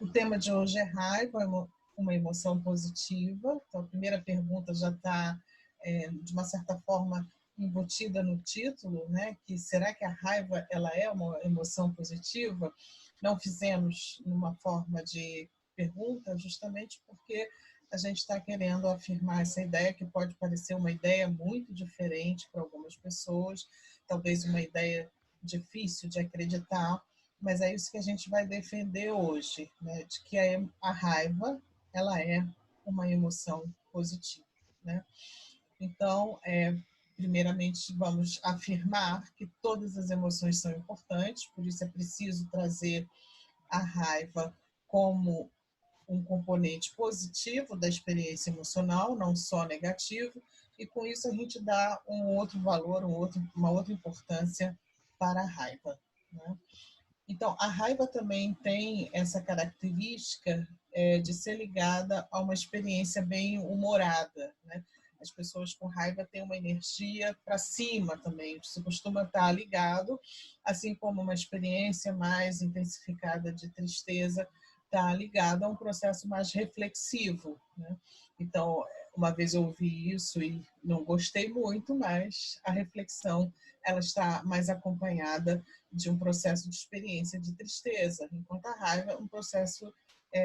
O tema de hoje é raiva, uma emoção positiva. Então, a primeira pergunta já está, de uma certa forma, embutida no título, né? Que será que a raiva ela é uma emoção positiva? Não fizemos numa forma de pergunta, justamente porque a gente está querendo afirmar essa ideia que pode parecer uma ideia muito diferente para algumas pessoas, talvez uma ideia difícil de acreditar, mas é isso que a gente vai defender hoje, né? De que a raiva ela é uma emoção positiva, né? Então, primeiramente, vamos afirmar que todas as emoções são importantes, por isso é preciso trazer a raiva como um componente positivo da experiência emocional, não só negativo, e com isso a gente dá um outro valor, uma outra importância para a raiva, né? Então, a raiva também tem essa característica de ser ligada a uma experiência bem humorada, né? As pessoas com raiva têm uma energia para cima também, isso costuma estar ligado, assim como uma experiência mais intensificada de tristeza está ligada a um processo mais reflexivo, né? Então, uma vez eu ouvi isso e não gostei muito, mas a reflexão ela está mais acompanhada de um processo de experiência de tristeza, enquanto a raiva é um processo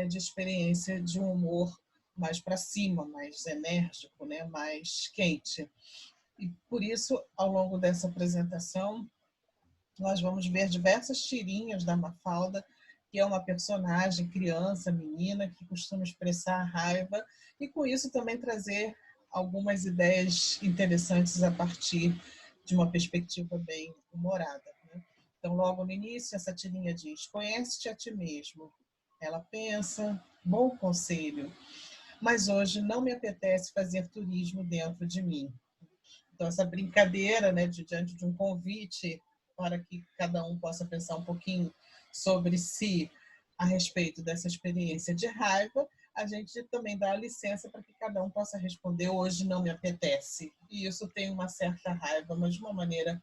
de experiência de um humor mais para cima, mais enérgico, né? Mais quente. E por isso, ao longo dessa apresentação, nós vamos ver diversas tirinhas da Mafalda, que é uma personagem, criança, menina, que costuma expressar a raiva, e com isso também trazer algumas ideias interessantes a partir de uma perspectiva bem humorada, né? Então, logo no início, essa tirinha diz: conhece-te a ti mesmo. Ela pensa: bom conselho, mas hoje não me apetece fazer turismo dentro de mim. Então, essa brincadeira, né, diante de um convite para que cada um possa pensar um pouquinho sobre si a respeito dessa experiência de raiva, a gente também dá a licença para que cada um possa responder: hoje não me apetece. E isso tem uma certa raiva, mas de uma maneira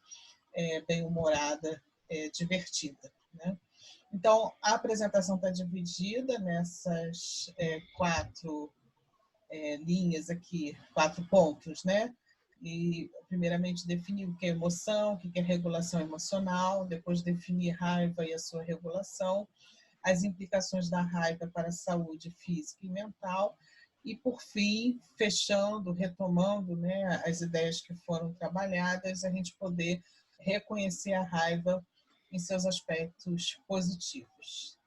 bem humorada, divertida, né? Então, a apresentação está dividida nessas quatro linhas aqui, 4 pontos, né? E, primeiramente, definir o que é emoção, o que é regulação emocional, depois definir raiva e a sua regulação, as implicações da raiva para a saúde física e mental, e, por fim, fechando, retomando, né, as ideias que foram trabalhadas, a gente poder reconhecer a raiva em seus aspectos positivos.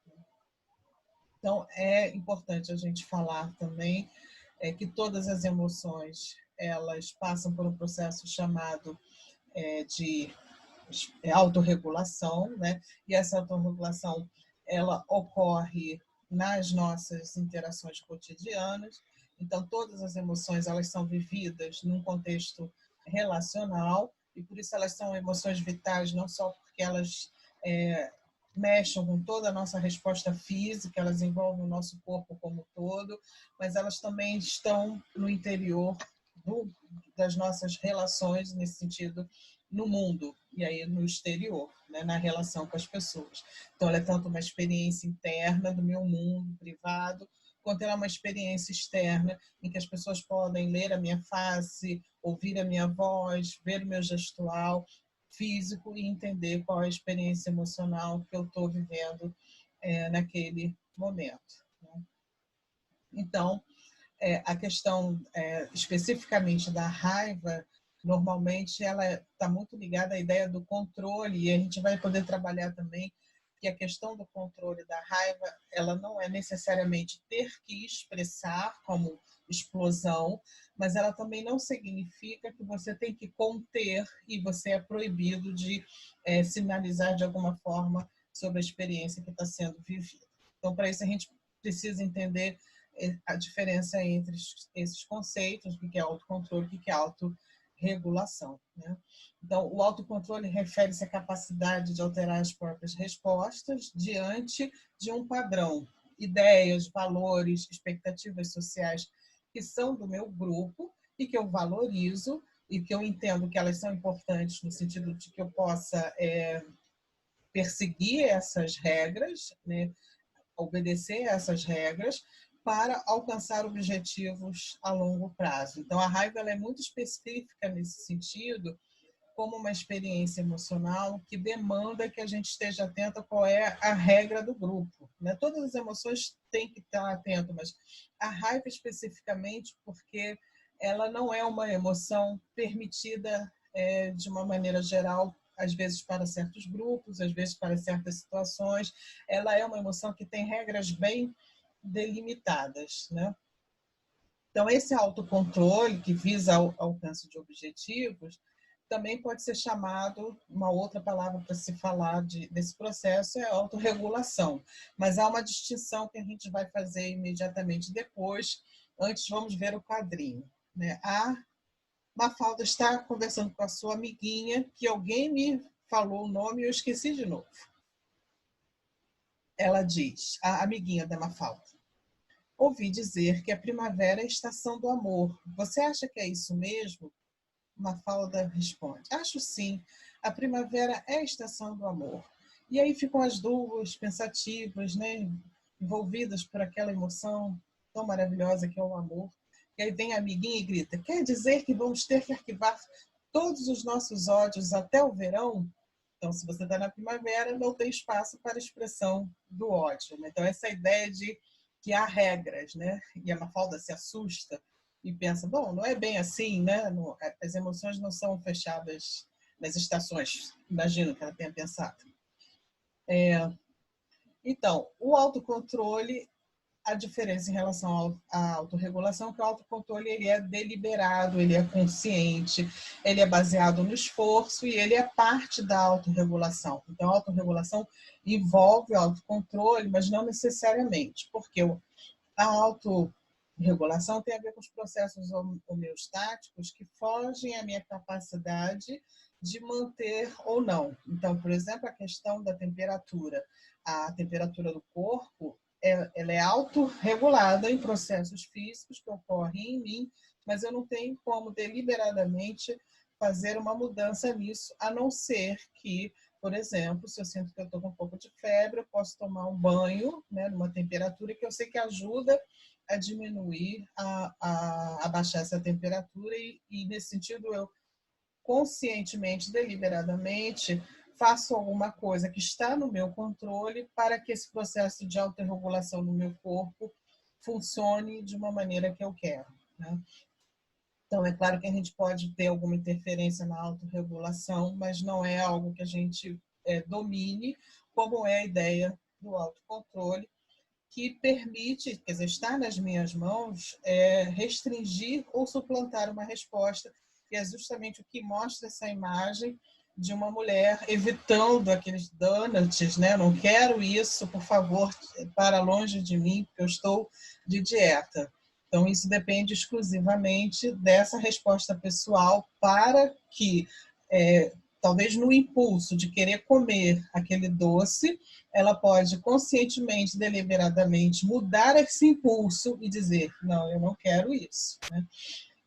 Então, é importante a gente falar também que todas as emoções elas passam por um processo chamado de autorregulação, né? E essa autorregulação ela ocorre nas nossas interações cotidianas. Então, todas as emoções elas são vividas num contexto relacional e por isso elas são emoções vitais, não só porque elas mexem com toda a nossa resposta física, elas envolvem o nosso corpo como um todo, mas elas também estão no interior das nossas relações, nesse sentido, no mundo, e aí no exterior, né, na relação com as pessoas. Então, ela é tanto uma experiência interna do meu mundo privado, quanto ela é uma experiência externa, em que as pessoas podem ler a minha face, ouvir a minha voz, ver o meu gestual físico e entender qual é a experiência emocional que eu estou vivendo naquele momento, né? Então, a questão especificamente da raiva, normalmente ela está muito ligada à ideia do controle, e a gente vai poder trabalhar também que a questão do controle da raiva, ela não é necessariamente ter que expressar como explosão, mas ela também não significa que você tem que conter e você é proibido de sinalizar de alguma forma sobre a experiência que está sendo vivida. Então, para isso a gente precisa entender a diferença entre esses conceitos, o que é autocontrole e o que é autorregulação, né? Então, o autocontrole refere-se à capacidade de alterar as próprias respostas diante de um padrão, ideias, valores, expectativas sociais que são do meu grupo e que eu valorizo e que eu entendo que elas são importantes no sentido de que eu possa perseguir essas regras, né? obedecer a essas regras para alcançar objetivos a longo prazo. Então, a raiva ela é muito específica nesse sentido, como uma experiência emocional que demanda que a gente esteja atento a qual é a regra do grupo, né? Todas as emoções têm que estar atento, mas a raiva especificamente porque ela não é uma emoção permitida de uma maneira geral, às vezes para certos grupos, às vezes para certas situações. Ela é uma emoção que tem regras bem delimitadas, né? Então, esse autocontrole que visa o alcance de objetivos também pode ser chamado, uma outra palavra para se falar desse processo é autorregulação. Mas há uma distinção que a gente vai fazer imediatamente depois. Antes, vamos ver o quadrinho, né? A Mafalda está conversando com a sua amiguinha, que alguém me falou o nome e eu esqueci de novo. Ela diz, a amiguinha da Mafalda: ouvi dizer que a primavera é a estação do amor. Você acha que é isso mesmo? Mafalda responde: acho sim, a primavera é a estação do amor. E aí ficam as duas pensativas, né, envolvidas por aquela emoção tão maravilhosa que é o amor. E aí vem a amiguinha e grita: quer dizer que vamos ter que arquivar todos os nossos ódios até o verão? Então, se você está na primavera, não tem espaço para a expressão do ódio, né? Então, essa ideia de que há regras, né? E a Mafalda se assusta e pensa, bom, não é bem assim, né? As emoções não são fechadas nas estações. Imagino que ela tenha pensado. Então, o autocontrole, a diferença em relação à autorregulação é que o autocontrole ele é deliberado, ele é consciente, ele é baseado no esforço e ele é parte da autorregulação. Então, a autorregulação envolve o autocontrole, mas não necessariamente, porque a autorregulação tem a ver com os processos homeostáticos que fogem à minha capacidade de manter ou não. Então, por exemplo, a questão da temperatura. A temperatura do corpo ela é autorregulada em processos físicos que ocorrem em mim, mas eu não tenho como deliberadamente fazer uma mudança nisso, a não ser que, por exemplo, se eu sinto que eu estou com um pouco de febre, eu posso tomar um banho, né, numa temperatura que eu sei que ajuda a diminuir, a baixar essa temperatura e, nesse sentido, eu conscientemente, deliberadamente, faço alguma coisa que está no meu controle para que esse processo de autorregulação no meu corpo funcione de uma maneira que eu quero, né? Então, é claro que a gente pode ter alguma interferência na autorregulação, mas não é algo que a gente domine, como é a ideia do autocontrole, que permite, quer dizer, está nas minhas mãos, restringir ou suplantar uma resposta, que é justamente o que mostra essa imagem de uma mulher evitando aqueles donuts, né? Não quero isso, por favor, para longe de mim, porque eu estou de dieta. Então, isso depende exclusivamente dessa resposta pessoal para que, talvez no impulso de querer comer aquele doce, ela pode conscientemente, deliberadamente mudar esse impulso e dizer, não, eu não quero isso, né?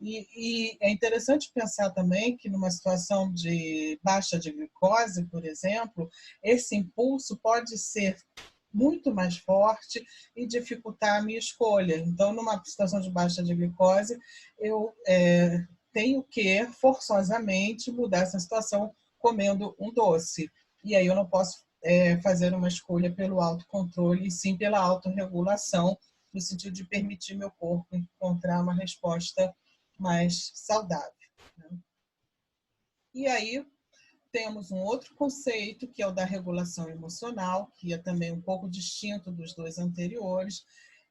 E é interessante pensar também que numa situação de baixa de glicose, por exemplo, esse impulso pode ser muito mais forte e dificultar a minha escolha. Então, numa situação de baixa de glicose, eu tenho que forçosamente mudar essa situação comendo um doce. E aí eu não posso fazer uma escolha pelo autocontrole, e sim pela autorregulação, no sentido de permitir meu corpo encontrar uma resposta mais saudável, né? E aí temos um outro conceito, que é o da regulação emocional, que é também um pouco distinto dos dois anteriores,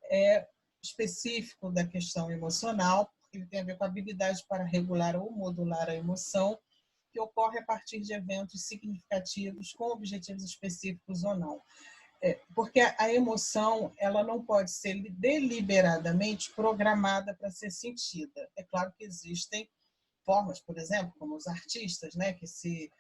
é específico da questão emocional, porque ele tem a ver com a habilidade para regular ou modular a emoção, que ocorre a partir de eventos significativos com objetivos específicos ou não. Porque a emoção ela não pode ser deliberadamente programada para ser sentida. É claro que existem formas, por exemplo, como os artistas, né, que se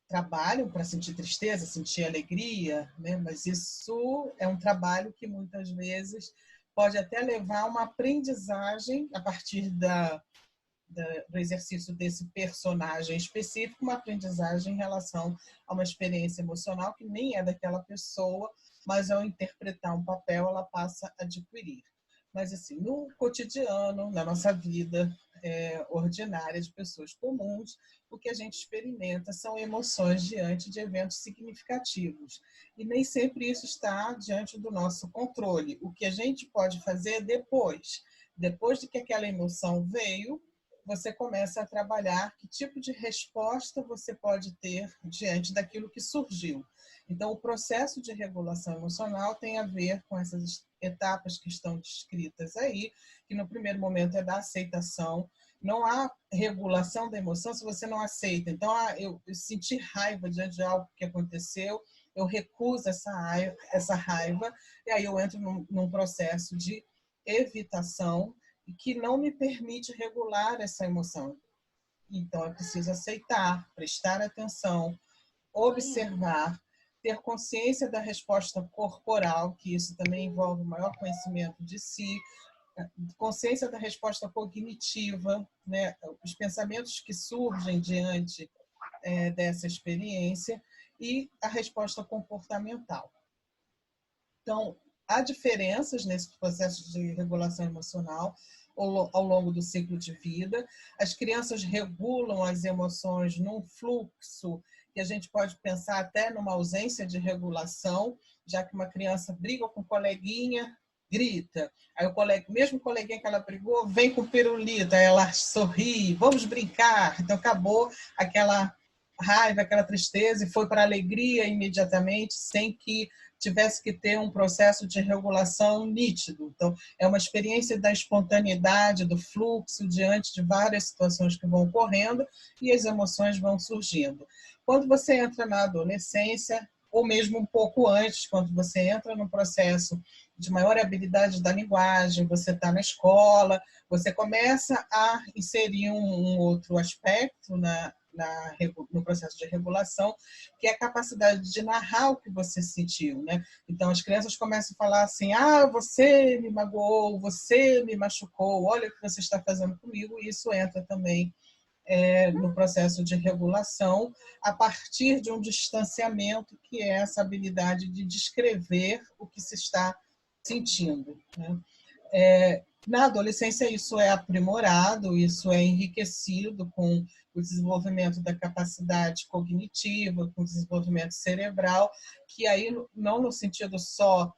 trabalham para sentir tristeza, sentir alegria, né, mas isso é um trabalho que muitas vezes pode até levar a uma aprendizagem a partir do exercício desse personagem específico, uma aprendizagem em relação a uma experiência emocional que nem é daquela pessoa, mas ao interpretar um papel, ela passa a adquirir. Mas, assim, no cotidiano, na nossa vida ordinária de pessoas comuns, o que a gente experimenta são emoções diante de eventos significativos. E nem sempre isso está diante do nosso controle. O que a gente pode fazer é depois de que aquela emoção veio, você começa a trabalhar que tipo de resposta você pode ter diante daquilo que surgiu. Então, o processo de regulação emocional tem a ver com essas etapas que estão descritas aí, que no primeiro momento é da aceitação. Não há regulação da emoção se você não aceita. Então, eu senti raiva diante de algo que aconteceu, eu recuso essa raiva, e aí eu entro num processo de evitação que não me permite regular essa emoção. Então, é preciso aceitar, prestar atenção, observar, ter consciência da resposta corporal, que isso também envolve maior conhecimento de si, consciência da resposta cognitiva, né? Os pensamentos que surgem diante dessa experiência, e a resposta comportamental. Então, há diferenças nesse processo de regulação emocional ao longo do ciclo de vida. As crianças regulam as emoções num fluxo que a gente pode pensar até numa ausência de regulação, já que uma criança briga com um coleguinha, grita. Aí o mesmo coleguinha que ela brigou vem com pirulito, aí ela sorri, vamos brincar. Então acabou aquela raiva, aquela tristeza e foi para a alegria imediatamente, sem que tivesse que ter um processo de regulação nítido. Então, é uma experiência da espontaneidade, do fluxo, diante de várias situações que vão ocorrendo e as emoções vão surgindo. Quando você entra na adolescência, ou mesmo um pouco antes, quando você entra no processo de maior habilidade da linguagem, você está na escola, você começa a inserir um outro aspecto no processo de regulação, que é a capacidade de narrar o que você sentiu, né? Então, as crianças começam a falar assim, você me magoou, você me machucou, olha o que você está fazendo comigo, e isso entra também no processo de regulação, a partir de um distanciamento, que é essa habilidade de descrever o que se está sentindo, né? Na adolescência, isso é aprimorado, isso é enriquecido com o desenvolvimento da capacidade cognitiva, com o desenvolvimento cerebral, que aí não no sentido só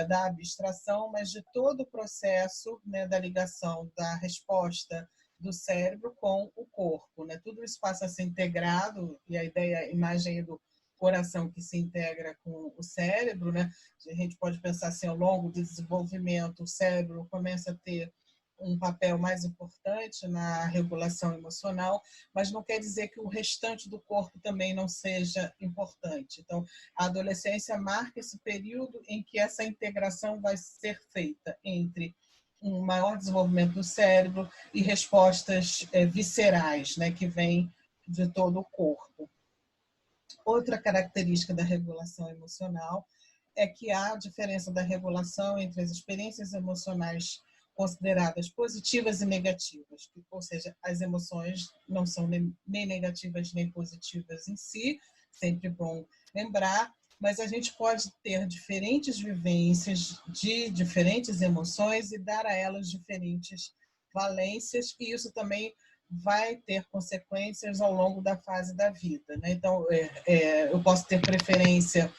da abstração, mas de todo o processo, né, da ligação da resposta do cérebro com o corpo, né? Tudo isso passa a ser integrado, e a imagem do coração que se integra com o cérebro, né? A gente pode pensar assim, ao longo do desenvolvimento, o cérebro começa a ter um papel mais importante na regulação emocional, mas não quer dizer que o restante do corpo também não seja importante. Então, a adolescência marca esse período em que essa integração vai ser feita entre um maior desenvolvimento do cérebro e respostas viscerais, né, que vêm de todo o corpo. Outra característica da regulação emocional é que há diferença da regulação entre as experiências emocionais consideradas positivas e negativas, ou seja, as emoções não são nem negativas nem positivas em si, sempre bom lembrar, mas a gente pode ter diferentes vivências de diferentes emoções e dar a elas diferentes valências, e isso também vai ter consequências ao longo da fase da vida, né? Então, eu posso ter preferência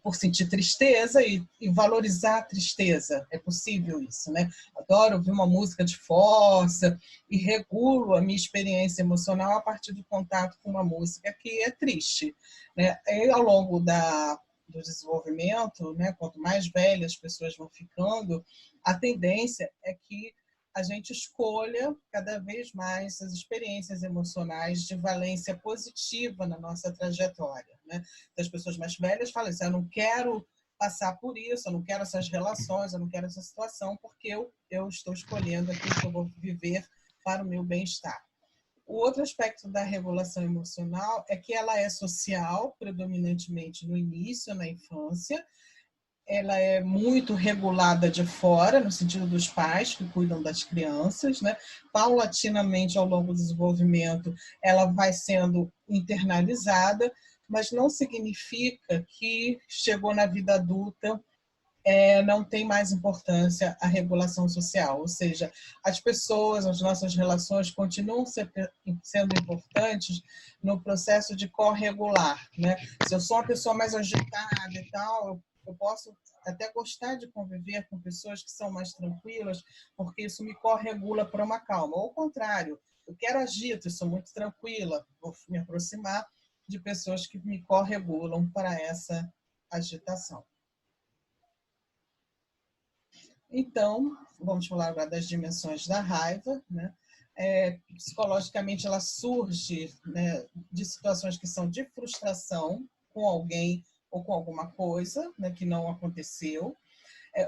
por sentir tristeza e valorizar a tristeza. É possível isso, né? Adoro ouvir uma música de força e regulo a minha experiência emocional a partir do contato com uma música que é triste, né? E ao longo do desenvolvimento, né, quanto mais velhas as pessoas vão ficando, a tendência é que a gente escolha cada vez mais as experiências emocionais de valência positiva na nossa trajetória, né? Então, as pessoas mais velhas falam assim, eu não quero passar por isso, eu não quero essas relações, eu não quero essa situação, porque eu estou escolhendo aquilo que eu vou viver para o meu bem-estar. O outro aspecto da regulação emocional é que ela é social, predominantemente no início, na infância. Ela é muito regulada de fora, no sentido dos pais que cuidam das crianças, né? Paulatinamente, ao longo do desenvolvimento, ela vai sendo internalizada, mas não significa que chegou na vida adulta não tem mais importância a regulação social, ou seja, as pessoas, as nossas relações continuam sendo importantes no processo de corregular, né? Se eu sou uma pessoa mais agitada e tal, eu posso até gostar de conviver com pessoas que são mais tranquilas, porque isso me corregula para uma calma. Ou ao contrário, eu quero agito, eu sou muito tranquila, vou me aproximar de pessoas que me corregulam para essa agitação. Então, vamos falar agora das dimensões da raiva, né? Psicologicamente, ela surge, né, de situações que são de frustração com alguém ou com alguma coisa, né, que não aconteceu,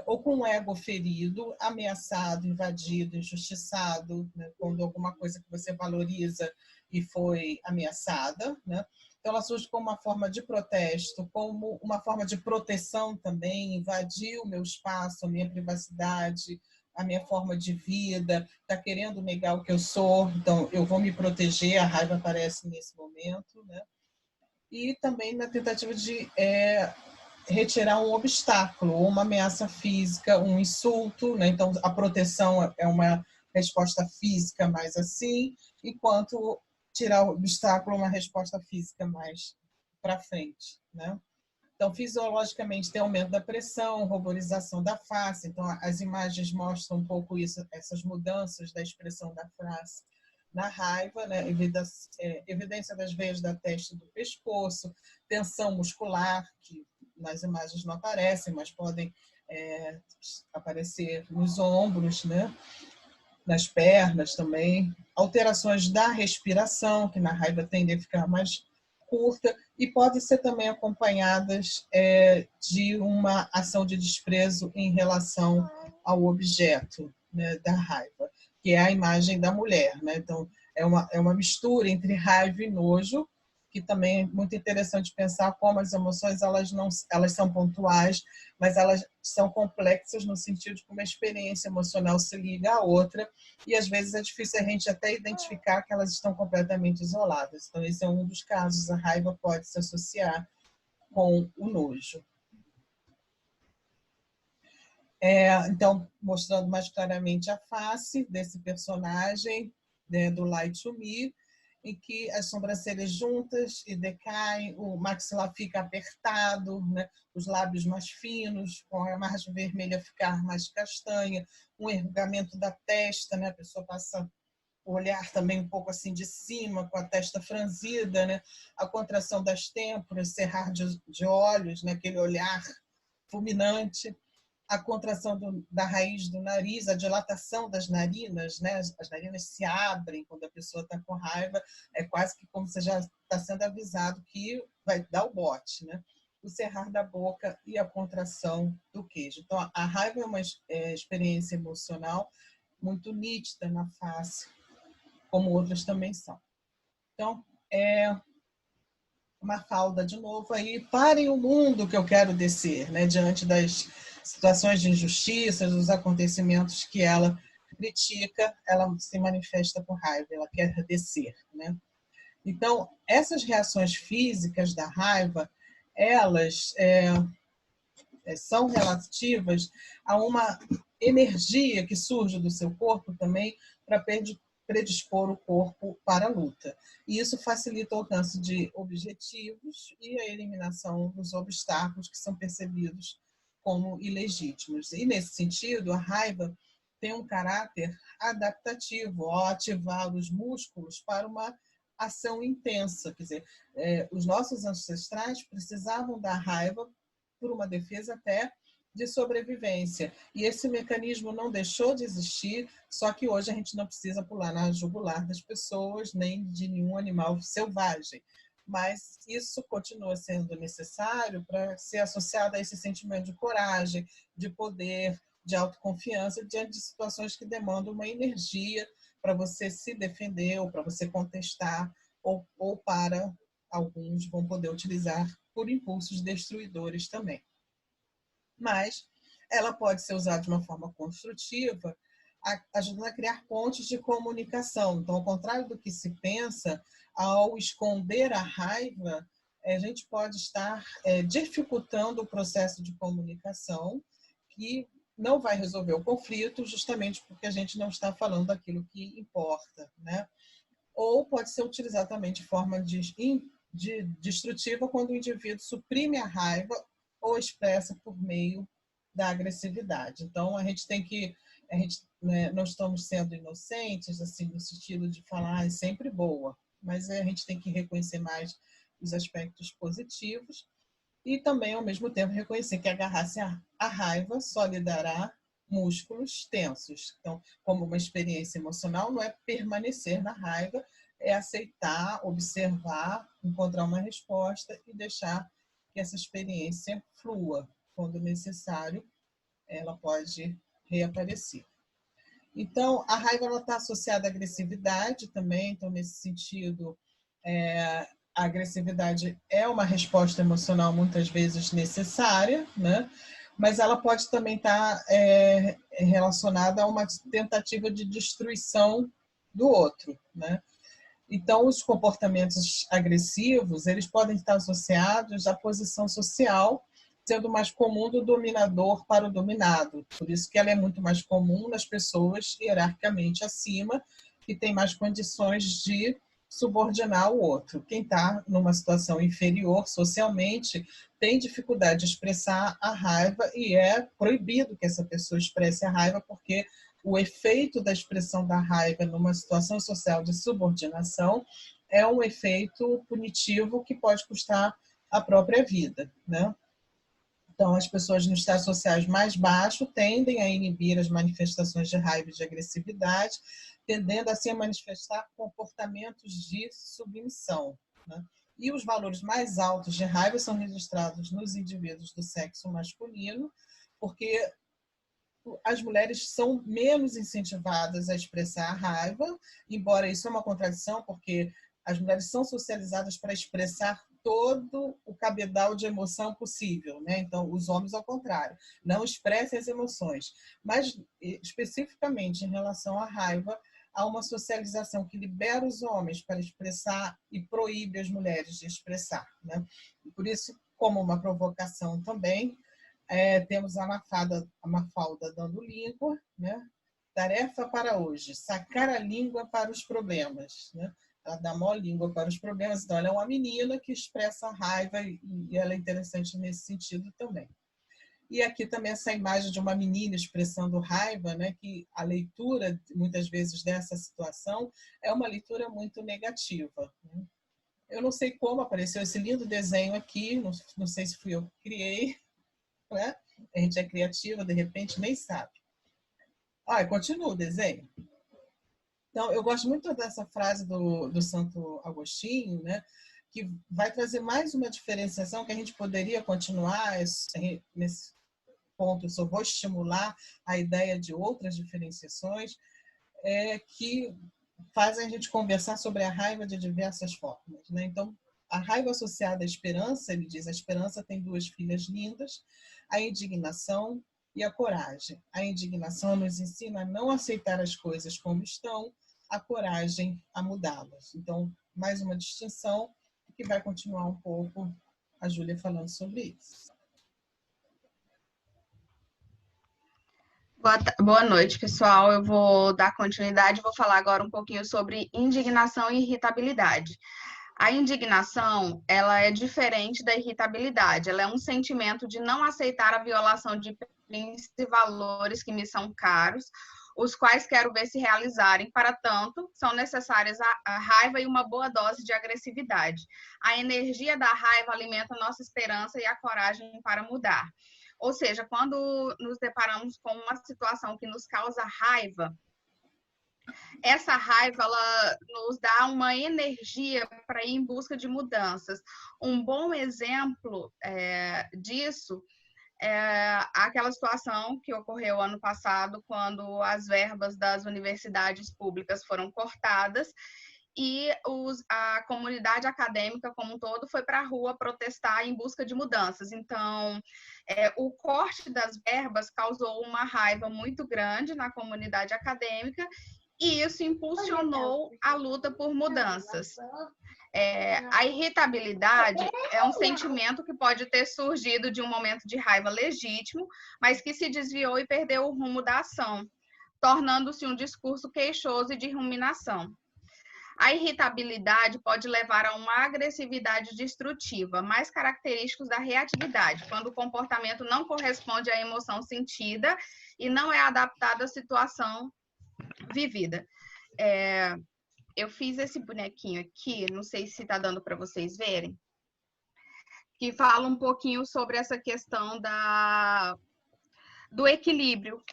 ou com um ego ferido, ameaçado, invadido, injustiçado, né, quando alguma coisa que você valoriza e foi ameaçada, né? Então, ela surge como uma forma de protesto, como uma forma de proteção também, invadir o meu espaço, a minha privacidade, a minha forma de vida, está querendo negar o que eu sou, então eu vou me proteger, a raiva aparece nesse momento, né? E também na tentativa de retirar um obstáculo, ou uma ameaça física, um insulto, né? Então a proteção é uma resposta física mais assim, enquanto tirar o obstáculo é uma resposta física mais para frente, né? Então, fisiologicamente, tem aumento da pressão, ruborização da face. Então, as imagens mostram um pouco isso, essas mudanças da expressão da face na raiva, né? Evidência das veias da testa e do pescoço, tensão muscular, que nas imagens não aparecem, mas podem aparecer nos ombros, né? Nas pernas também. Alterações da respiração, que na raiva tendem a ficar mais curta, e podem ser também acompanhadas de uma ação de desprezo em relação ao objeto, né, da raiva, que é a imagem da mulher, né? Então, é uma mistura entre raiva e nojo, que também é muito interessante pensar como as emoções elas são pontuais, mas elas são complexas no sentido de que uma experiência emocional se liga à outra, e às vezes é difícil a gente até identificar que elas estão completamente isoladas. Então, esse é um dos casos. A raiva pode se associar com o nojo. Então, mostrando mais claramente a face desse personagem, né, do Lie to Me, em que as sobrancelhas juntas e decaem, o maxilar fica apertado, né, os lábios mais finos, com a margem vermelha ficar mais castanha, um enrugamento da testa, né, a pessoa passa o olhar também um pouco assim de cima, com a testa franzida, né, a contração das têmporas, cerrar de olhos, né, aquele olhar fulminante, a contração da raiz do nariz, a dilatação das narinas, né? As narinas se abrem quando a pessoa está com raiva, é quase que como se já está sendo avisado que vai dar o bote, né? O cerrar da boca e a contração do queijo. Então, a raiva é uma experiência emocional muito nítida na face, como outras também são. Então, Mafalda, de novo aí, parem o mundo que eu quero descer, né? Diante das situações de injustiças, dos acontecimentos que ela critica, ela se manifesta com raiva, ela quer descer, né? Então, essas reações físicas da raiva, elas são relativas a uma energia que surge do seu corpo também para predispor o corpo para a luta. E isso facilita o alcance de objetivos e a eliminação dos obstáculos que são percebidos como ilegítimos. E, nesse sentido, a raiva tem um caráter adaptativo, ao ativar os músculos para uma ação intensa. Quer dizer, os nossos ancestrais precisavam da raiva por uma defesa até de sobrevivência. E esse mecanismo não deixou de existir, só que hoje a gente não precisa pular na jugular das pessoas, nem de nenhum animal selvagem. Mas isso continua sendo necessário para ser associado a esse sentimento de coragem, de poder, de autoconfiança, diante de situações que demandam uma energia para você se defender, ou para você contestar, ou para alguns vão poder utilizar por impulsos destruidores também. Mas ela pode ser usada de uma forma construtiva, ajudando a criar pontes de comunicação. Então, ao contrário do que se pensa, ao esconder a raiva, a gente pode estar dificultando o processo de comunicação, que não vai resolver o conflito, justamente porque a gente não está falando daquilo que importa, né? Ou pode ser utilizado também de forma destrutiva quando o indivíduo suprime a raiva ou expressa por meio da agressividade. Então, né, não estamos sendo inocentes, assim, no sentido de falar é sempre boa, mas a gente tem que reconhecer mais os aspectos positivos e também, ao mesmo tempo, reconhecer que agarrar-se à raiva só lhe dará músculos tensos. Então, como uma experiência emocional, não é permanecer na raiva, é aceitar, observar, encontrar uma resposta e deixar que essa experiência flua. Quando necessário, ela pode reaparecer. Então, a raiva está associada à agressividade também, então, nesse sentido, a agressividade é uma resposta emocional muitas vezes necessária, né? Mas ela pode também estar relacionada a uma tentativa de destruição do outro, né? Então, os comportamentos agressivos, eles podem estar associados à posição social, sendo mais comum do dominador para o dominado. Por isso que ela é muito mais comum nas pessoas hierarquicamente acima, que têm mais condições de subordinar o outro. Quem está numa situação inferior socialmente tem dificuldade de expressar a raiva e é proibido que essa pessoa expresse a raiva, porque o efeito da expressão da raiva numa situação social de subordinação é um efeito punitivo que pode custar a própria vida, né? Então, as pessoas nos estágios sociais mais baixos tendem a inibir as manifestações de raiva e de agressividade, tendendo assim a manifestar comportamentos de submissão, né? E os valores mais altos de raiva são registrados nos indivíduos do sexo masculino, porque as mulheres são menos incentivadas a expressar a raiva, embora isso é uma contradição, porque as mulheres são socializadas para expressar todo o cabedal de emoção possível, né? Então, os homens, ao contrário, não expressam as emoções. Mas, especificamente em relação à raiva, há uma socialização que libera os homens para expressar e proíbe as mulheres de expressar, né? E por isso, como uma provocação também, temos a Mafalda dando língua, né? Tarefa para hoje, sacar a língua para os problemas, né? Ela dá mó língua para os problemas, então ela é uma menina que expressa raiva e ela é interessante nesse sentido também. E aqui também essa imagem de uma menina expressando raiva, né? Que a leitura, muitas vezes, dessa situação é uma leitura muito negativa, né? Eu não sei como apareceu esse lindo desenho aqui, não sei se fui eu que criei, né? A gente é criativa, de repente nem sabe. Continua o desenho. Então, eu gosto muito dessa frase do Santo Agostinho, né? Que vai trazer mais uma diferenciação que a gente poderia continuar nesse ponto. Eu só vou estimular a ideia de outras diferenciações que fazem a gente conversar sobre a raiva de diversas formas, né? Então, a raiva associada à esperança, ele diz, a esperança tem duas filhas lindas, a indignação e a coragem. A indignação nos ensina a não aceitar as coisas como estão, a coragem a mudá-las. Então, mais uma distinção que vai continuar um pouco a Júlia falando sobre isso. Boa noite, pessoal. Eu vou dar continuidade, vou falar agora um pouquinho sobre indignação e irritabilidade. A indignação, ela é diferente da irritabilidade. Ela é um sentimento de não aceitar a violação de princípios e valores que me são caros, os quais quero ver se realizarem. Para tanto, são necessárias a raiva e uma boa dose de agressividade. A energia da raiva alimenta a nossa esperança e a coragem para mudar. Ou seja, quando nos deparamos com uma situação que nos causa raiva, essa raiva ela nos dá uma energia para ir em busca de mudanças. Um bom exemplo disso é aquela situação que ocorreu ano passado, quando as verbas das universidades públicas foram cortadas e a comunidade acadêmica como um todo foi para a rua protestar em busca de mudanças. Então, o corte das verbas causou uma raiva muito grande na comunidade acadêmica e isso impulsionou a luta por mudanças. A irritabilidade é um sentimento que pode ter surgido de um momento de raiva legítimo, mas que se desviou e perdeu o rumo da ação, tornando-se um discurso queixoso e de ruminação. A irritabilidade pode levar a uma agressividade destrutiva, mais característicos da reatividade, quando o comportamento não corresponde à emoção sentida e não é adaptado à situação vivida. Eu fiz esse bonequinho aqui, não sei se está dando para vocês verem, que fala um pouquinho sobre essa questão do equilíbrio.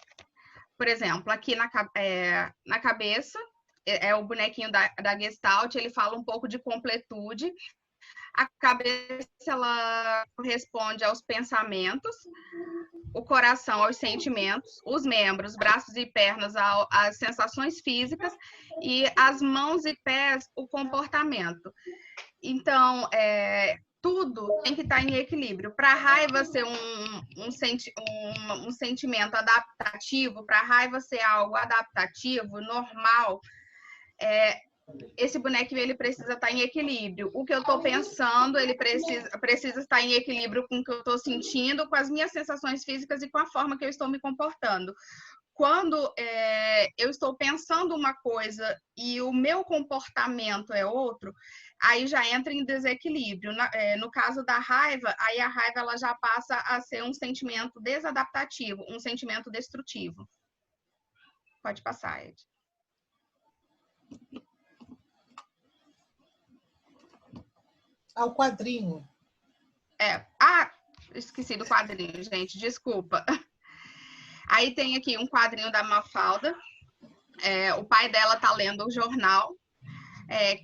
Por exemplo, aqui na cabeça, é o bonequinho da Gestalt, ele fala um pouco de completude. A cabeça, ela corresponde aos pensamentos, o coração aos sentimentos, os membros, braços e pernas às sensações físicas e as mãos e pés, o comportamento. Então, tudo tem que estar em equilíbrio. Para a raiva ser um sentimento adaptativo, para a raiva ser algo adaptativo, normal, esse bonequinho ele precisa estar em equilíbrio. O que eu estou pensando, ele precisa estar em equilíbrio com o que eu estou sentindo, com as minhas sensações físicas e com a forma que eu estou me comportando. Quando eu estou pensando uma coisa e o meu comportamento é outro, aí já entra em desequilíbrio. No caso da raiva, aí a raiva ela já passa a ser um sentimento desadaptativo, um sentimento destrutivo. Pode passar, Ed. Ao quadrinho. Esqueci do quadrinho, gente, desculpa. Aí tem aqui um quadrinho da Mafalda. O pai dela tá lendo o jornal,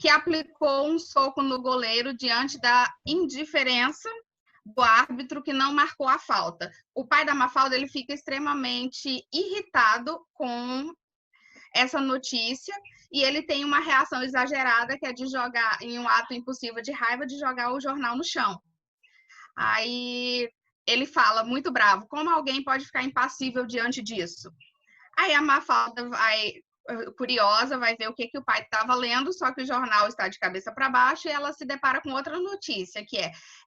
que aplicou um soco no goleiro diante da indiferença do árbitro que não marcou a falta. O pai da Mafalda ele fica extremamente irritado com essa notícia e ele tem uma reação exagerada que é de jogar, em um ato impulsivo de raiva, de jogar o jornal no chão. Aí ele fala, muito bravo, como alguém pode ficar impassível diante disso? Aí a Mafalda vai, curiosa, vai ver o que o pai estava lendo, só que o jornal está de cabeça para baixo e ela se depara com outra notícia, que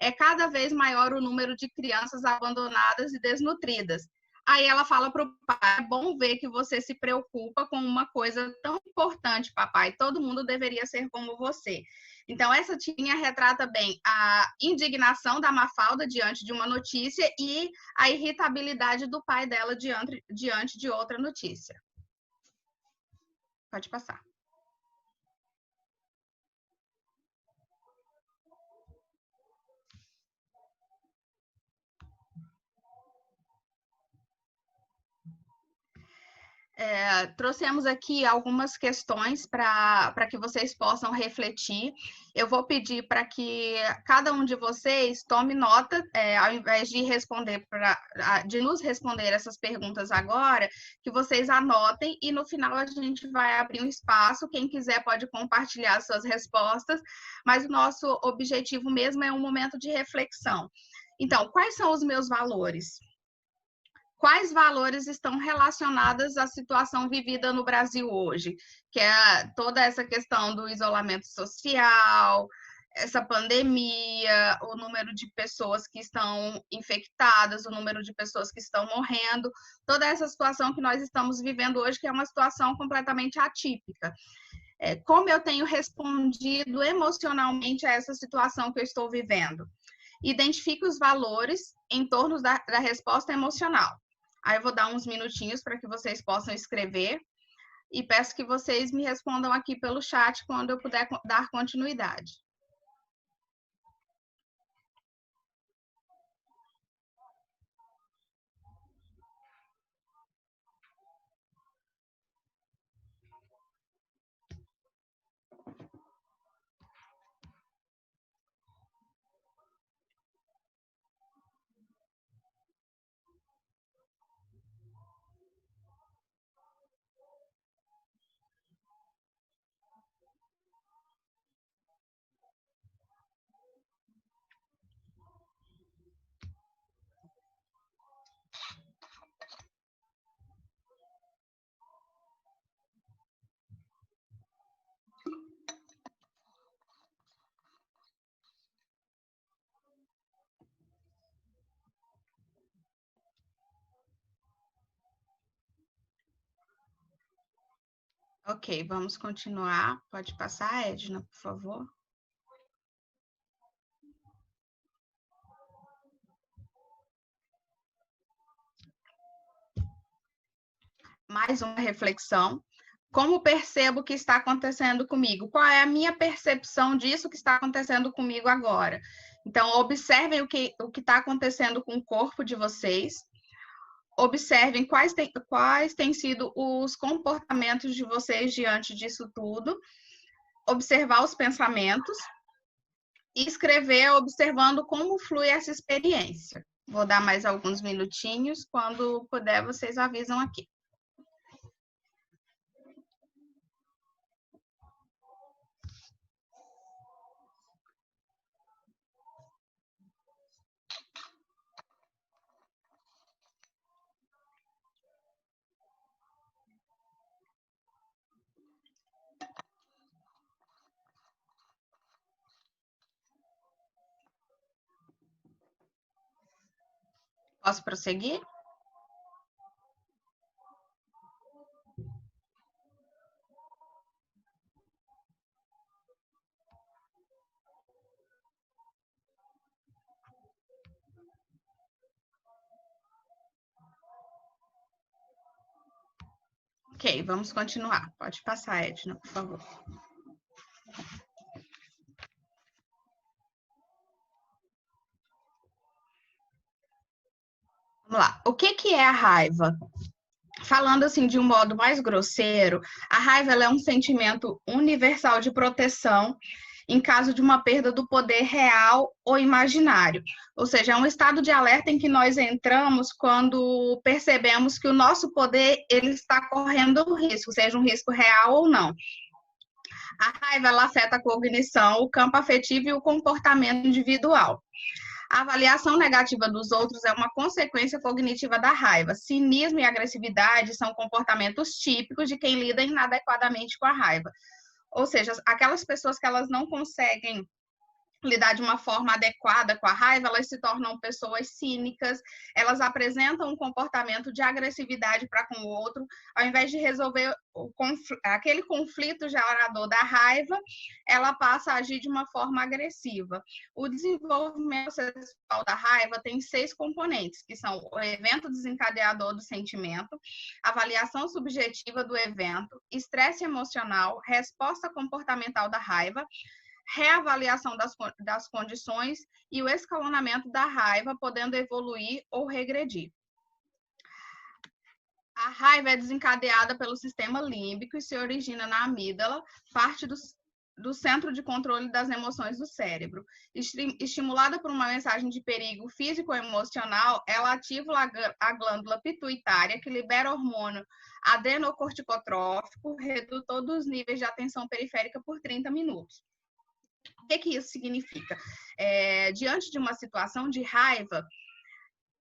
é cada vez maior o número de crianças abandonadas e desnutridas. Aí ela fala para o pai, é bom ver que você se preocupa com uma coisa tão importante, papai, todo mundo deveria ser como você. Então, essa tirinha retrata bem a indignação da Mafalda diante de uma notícia e a irritabilidade do pai dela diante de outra notícia. Pode passar. Trouxemos aqui algumas questões para que vocês possam refletir. Eu vou pedir para que cada um de vocês tome nota, ao invés de de nos responder essas perguntas agora, que vocês anotem e no final a gente vai abrir um espaço. Quem quiser pode compartilhar suas respostas, mas o nosso objetivo mesmo é um momento de reflexão. Então, quais são os meus valores? Quais valores estão relacionados à situação vivida no Brasil hoje, que é toda essa questão do isolamento social, essa pandemia, o número de pessoas que estão infectadas, o número de pessoas que estão morrendo, toda essa situação que nós estamos vivendo hoje, que é uma situação completamente atípica. Como eu tenho respondido emocionalmente a essa situação que eu estou vivendo? Identifique os valores em torno da resposta emocional. Aí eu vou dar uns minutinhos para que vocês possam escrever e peço que vocês me respondam aqui pelo chat quando eu puder dar continuidade. Ok, vamos continuar. Pode passar, Edna, por favor. Mais uma reflexão. Como percebo o que está acontecendo comigo? Qual é a minha percepção disso que está acontecendo comigo agora? Então, observem o que está acontecendo com o corpo de vocês. Observem quais têm sido os comportamentos de vocês diante disso tudo. Observar os pensamentos e escrever observando como flui essa experiência. Vou dar mais alguns minutinhos. Quando puder, vocês avisam aqui. Posso prosseguir? Ok, vamos continuar. Pode passar, Edna, por favor. Vamos lá. O que é a raiva? Falando assim de um modo mais grosseiro, a raiva ela é um sentimento universal de proteção em caso de uma perda do poder real ou imaginário. Ou seja, é um estado de alerta em que nós entramos quando percebemos que o nosso poder ele está correndo risco, seja um risco real ou não. A raiva ela afeta a cognição, o campo afetivo e o comportamento individual. A avaliação negativa dos outros é uma consequência cognitiva da raiva. Cinismo e agressividade são comportamentos típicos de quem lida inadequadamente com a raiva. Ou seja, aquelas pessoas que elas não conseguem lidar de uma forma adequada com a raiva, elas se tornam pessoas cínicas, elas apresentam um comportamento de agressividade para com o outro, ao invés de resolver aquele conflito gerador da raiva, ela passa a agir de uma forma agressiva. O desenvolvimento processual da raiva tem 6 componentes, que são o evento desencadeador do sentimento, avaliação subjetiva do evento, estresse emocional, resposta comportamental da raiva, reavaliação das condições e o escalonamento da raiva, podendo evoluir ou regredir. A raiva é desencadeada pelo sistema límbico e se origina na amígdala, parte do centro de controle das emoções do cérebro. Estimulada por uma mensagem de perigo físico ou emocional, ela ativa a glândula pituitária, que libera hormônio adrenocorticotrófico, redutor dos níveis de atenção periférica por 30 minutos. O que isso significa? Diante de uma situação de raiva,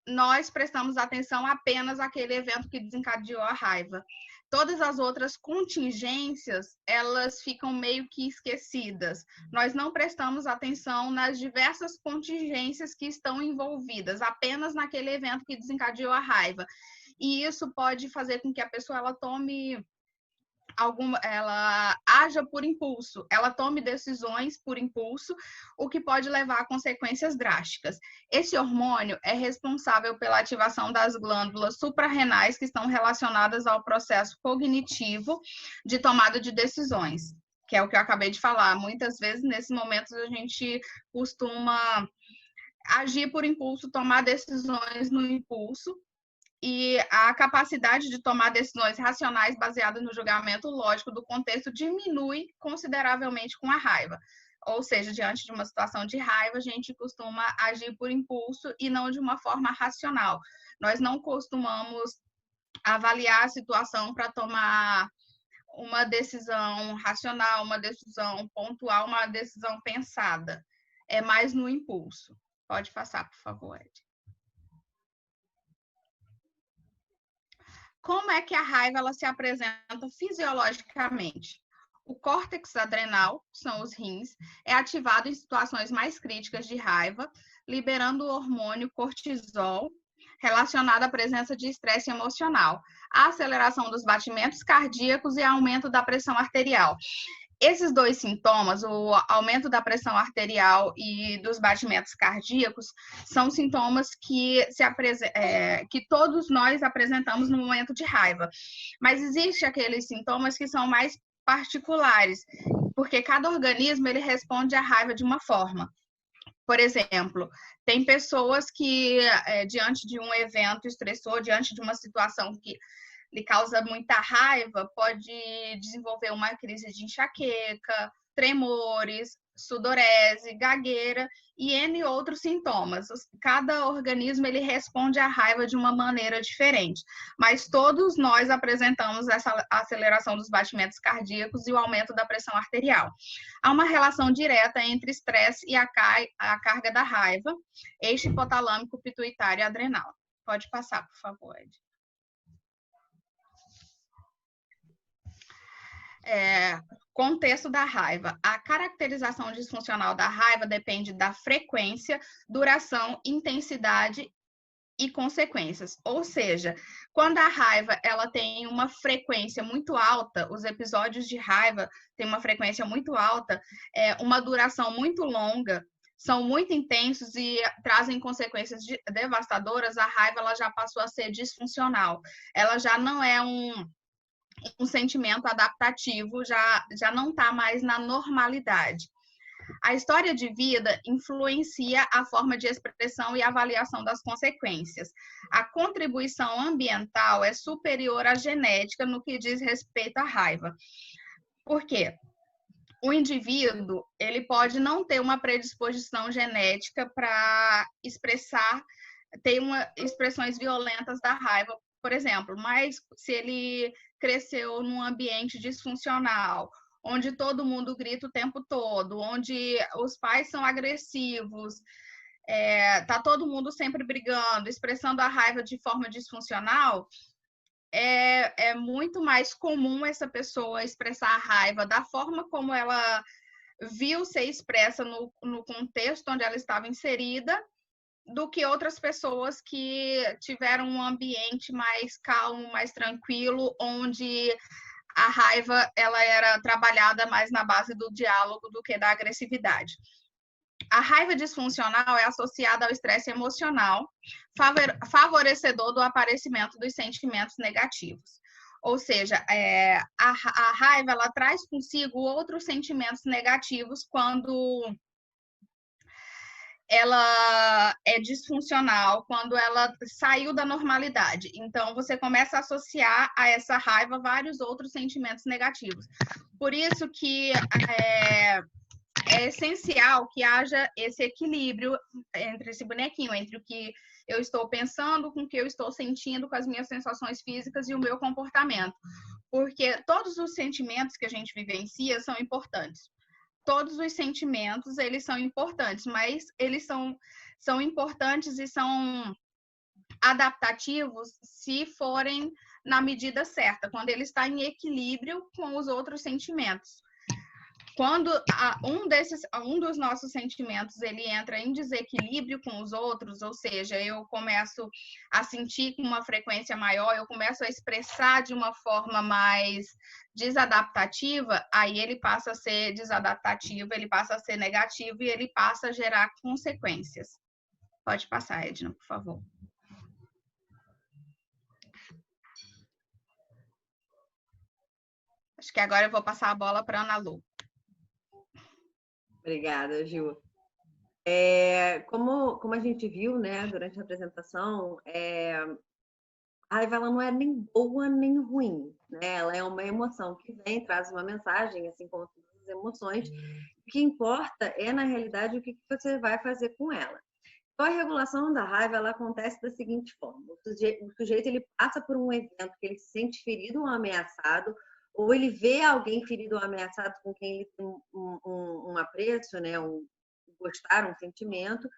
nós prestamos atenção apenas àquele evento que desencadeou a raiva. Todas as outras contingências, elas ficam meio que esquecidas. Nós não prestamos atenção nas diversas contingências que estão envolvidas, apenas naquele evento que desencadeou a raiva. E isso pode fazer com que a pessoa ela haja por impulso, ela tome decisões por impulso, o que pode levar a consequências drásticas. Esse hormônio é responsável pela ativação das glândulas suprarrenais que estão relacionadas ao processo cognitivo de tomada de decisões, que é o que eu acabei de falar. Muitas vezes, nesses momentos, a gente costuma agir por impulso, tomar decisões no impulso, e a capacidade de tomar decisões racionais baseadas no julgamento lógico do contexto diminui consideravelmente com a raiva. Ou seja, diante de uma situação de raiva, a gente costuma agir por impulso e não de uma forma racional. Nós não costumamos avaliar a situação para tomar uma decisão racional, uma decisão pontual, uma decisão pensada. É mais no impulso. Pode passar, por favor, Ed. Como é que a raiva ela se apresenta fisiologicamente? O córtex adrenal, que são os rins, é ativado em situações mais críticas de raiva, liberando o hormônio cortisol, relacionada à presença de estresse emocional, a aceleração dos batimentos cardíacos e aumento da pressão arterial. Esses dois sintomas, o aumento da pressão arterial e dos batimentos cardíacos, são sintomas que, que todos nós apresentamos no momento de raiva. Mas existem aqueles sintomas que são mais particulares, porque cada organismo ele responde à raiva de uma forma. Por exemplo, tem pessoas que, diante de um evento estressor, diante de uma situação que lhe causa muita raiva, pode desenvolver uma crise de enxaqueca, tremores, sudorese, gagueira e N outros sintomas. Cada organismo ele responde à raiva de uma maneira diferente, mas todos nós apresentamos essa aceleração dos batimentos cardíacos e o aumento da pressão arterial. Há uma relação direta entre estresse e a carga da raiva, eixo hipotalâmico, pituitário e adrenal. Pode passar, por favor, Ed. Contexto da raiva. A caracterização disfuncional da raiva depende da frequência, duração, intensidade e consequências. Ou seja, quando a raiva ela tem uma frequência muito alta, os episódios de raiva têm uma frequência muito alta, uma duração muito longa, são muito intensos e trazem consequências devastadoras, a raiva ela já passou a ser disfuncional. Ela já não é um sentimento adaptativo, já não está mais na normalidade. A história de vida influencia a forma de expressão e avaliação das consequências. A contribuição ambiental é superior à genética no que diz respeito à raiva. Por quê? O indivíduo ele pode não ter uma predisposição genética para ter expressões violentas da raiva, por exemplo, mas se ele cresceu num ambiente disfuncional, onde todo mundo grita o tempo todo, onde os pais são agressivos, tá todo mundo sempre brigando, expressando a raiva de forma disfuncional, é muito mais comum essa pessoa expressar a raiva da forma como ela viu ser expressa no contexto onde ela estava inserida, do que outras pessoas que tiveram um ambiente mais calmo, mais tranquilo, onde a raiva ela era trabalhada mais na base do diálogo do que da agressividade. A raiva disfuncional é associada ao estresse emocional, favorecedor do aparecimento dos sentimentos negativos. Ou seja, a raiva ela traz consigo outros sentimentos negativos quando ela é disfuncional, quando ela saiu da normalidade. Então, você começa a associar a essa raiva vários outros sentimentos negativos. Por isso que é essencial que haja esse equilíbrio entre esse bonequinho, entre o que eu estou pensando, com o que eu estou sentindo, com as minhas sensações físicas e o meu comportamento. Porque todos os sentimentos que a gente vivencia são importantes. Todos os sentimentos, eles são importantes, mas eles são importantes e são adaptativos se forem na medida certa, quando ele está em equilíbrio com os outros sentimentos. Quando um dos nossos sentimentos ele entra em desequilíbrio com os outros, ou seja, eu começo a sentir com uma frequência maior, eu começo a expressar de uma forma mais desadaptativa, aí ele passa a ser desadaptativo, ele passa a ser negativo e ele passa a gerar consequências. Pode passar, Edna, por favor. Acho que agora eu vou passar a bola para a Ana Lu. Obrigada, Gil. Como a gente viu, né, durante a apresentação, a raiva ela não é nem boa nem ruim, né? Ela é uma emoção que vem, traz uma mensagem, assim como todas as emoções. O que importa é, na realidade, o que você vai fazer com ela. Então, a regulação da raiva ela acontece da seguinte forma: o sujeito ele passa por um evento que ele se sente ferido ou ameaçado, ou ele vê alguém ferido ou ameaçado com quem ele tem um apreço, né, gostar, um sentimento,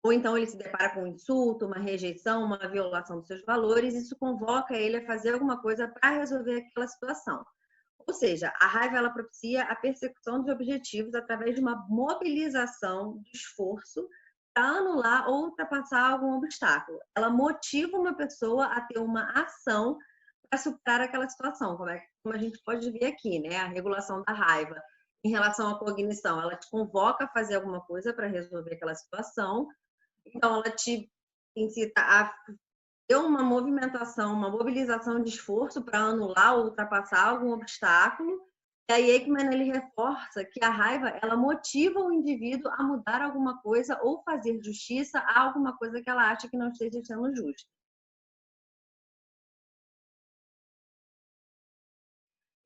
ou então ele se depara com um insulto, uma rejeição, uma violação dos seus valores, e isso convoca ele a fazer alguma coisa para resolver aquela situação. Ou seja, a raiva ela propicia a persecução dos objetivos através de uma mobilização do esforço para anular ou ultrapassar algum obstáculo. Ela motiva uma pessoa a ter uma ação para superar aquela situação, como a gente pode ver aqui, né? A regulação da raiva. Em relação à cognição, ela te convoca a fazer alguma coisa para resolver aquela situação. Então, ela te incita a ter uma movimentação, uma mobilização de esforço para anular ou ultrapassar algum obstáculo. E aí, Ekman, ele reforça que a raiva, ela motiva o indivíduo a mudar alguma coisa ou fazer justiça a alguma coisa que ela acha que não esteja sendo justa.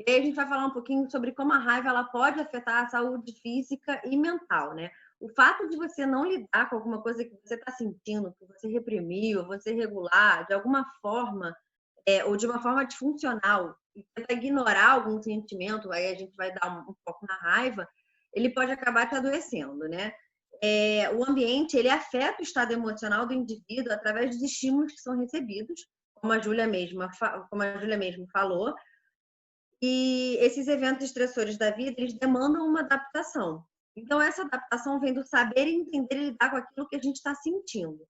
E aí a gente vai falar um pouquinho sobre como a raiva ela pode afetar a saúde física e mental, né? O fato de você não lidar com alguma coisa que você está sentindo, que você reprimiu, você regular, de alguma forma, ou de uma forma disfuncional, e tentar ignorar algum sentimento, aí a gente vai dar um foco na raiva, ele pode acabar te adoecendo, né? O ambiente, ele afeta o estado emocional do indivíduo através dos estímulos que são recebidos, como a Júlia mesmo falou, e esses eventos estressores da vida, eles demandam uma adaptação. Então, essa adaptação vem do saber e entender e lidar com aquilo que a gente está sentindo.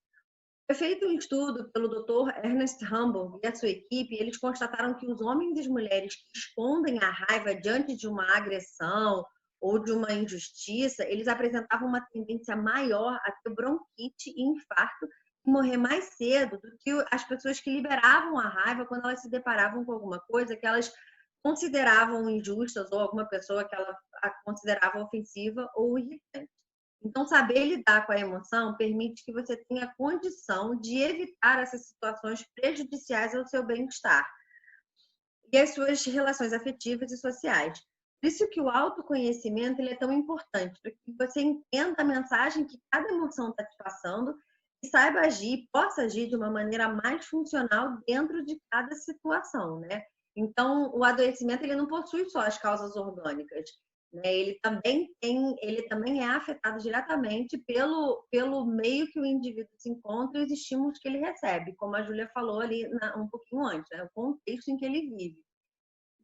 Foi feito um estudo pelo Dr. Ernest Hamburg e a sua equipe, e eles constataram que os homens e as mulheres que escondem a raiva diante de uma agressão ou de uma injustiça, eles apresentavam uma tendência maior a ter bronquite e infarto e morrer mais cedo do que as pessoas que liberavam a raiva quando elas se deparavam com alguma coisa que elas consideravam injustas ou alguma pessoa que ela considerava ofensiva ou irritante. Então, saber lidar com a emoção permite que você tenha condição de evitar essas situações prejudiciais ao seu bem-estar e às suas relações afetivas e sociais. Por isso que o autoconhecimento ele é tão importante, para que você entenda a mensagem que cada emoção está te passando e saiba agir, possa agir de uma maneira mais funcional dentro de cada situação, né? Então, o adoecimento ele não possui só as causas orgânicas, né? Ele também é afetado diretamente pelo meio que o indivíduo se encontra e os estímulos que ele recebe, como a Júlia falou ali um pouquinho antes, né? O contexto em que ele vive.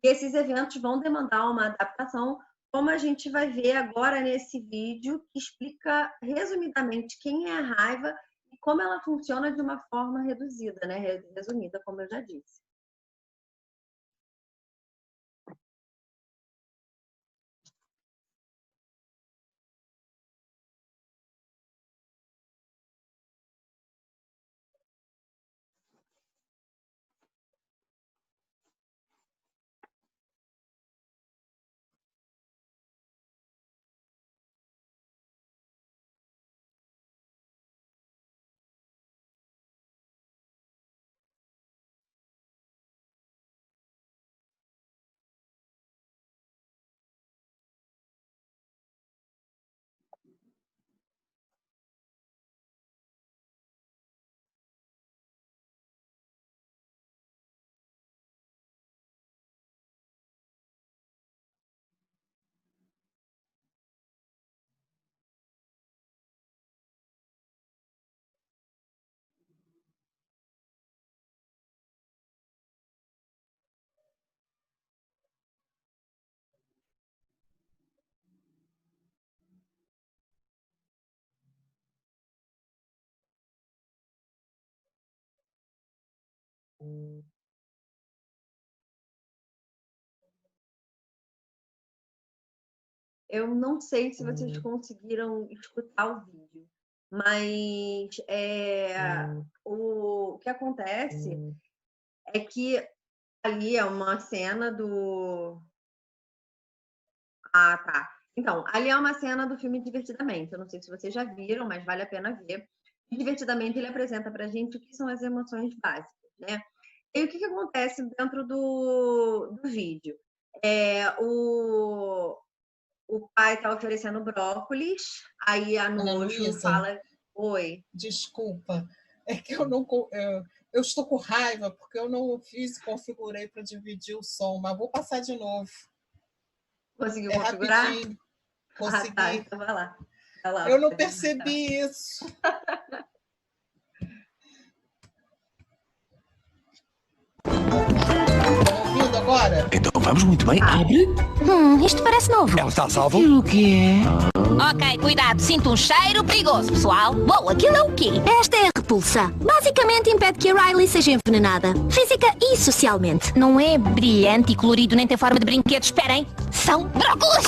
E esses eventos vão demandar uma adaptação, como a gente vai ver agora nesse vídeo, que explica resumidamente quem é a raiva e como ela funciona de uma forma reduzida, né? Resumida, como eu já disse. Eu não sei se vocês conseguiram escutar o vídeo, mas o que acontece é que ali é uma cena do... Ah, tá. Então, ali é uma cena do filme Divertidamente. Eu não sei se vocês já viram, mas vale a pena ver. Divertidamente, ele apresenta pra gente o que são as emoções básicas, né? E o que acontece dentro do vídeo? O pai está oferecendo brócolis, aí a Nojo fala... Oi. Desculpa, é que eu estou com raiva porque eu não configurei para dividir o som, mas vou passar de novo. Conseguiu configurar? Rapidinho. Consegui. Ah, tá, então vai lá. Eu não percebi isso. Estão ouvindo agora? agora. Então vamos, muito bem. Abre. Isto parece novo. Ela está a salvo. O quê? Ok, cuidado, sinto um cheiro perigoso, pessoal. Bom, aquilo é o quê? Esta é a repulsa. Basicamente impede que a Riley seja envenenada. Física e socialmente. Não é brilhante e colorido, nem tem forma de brinquedo. Esperem, são brócolos.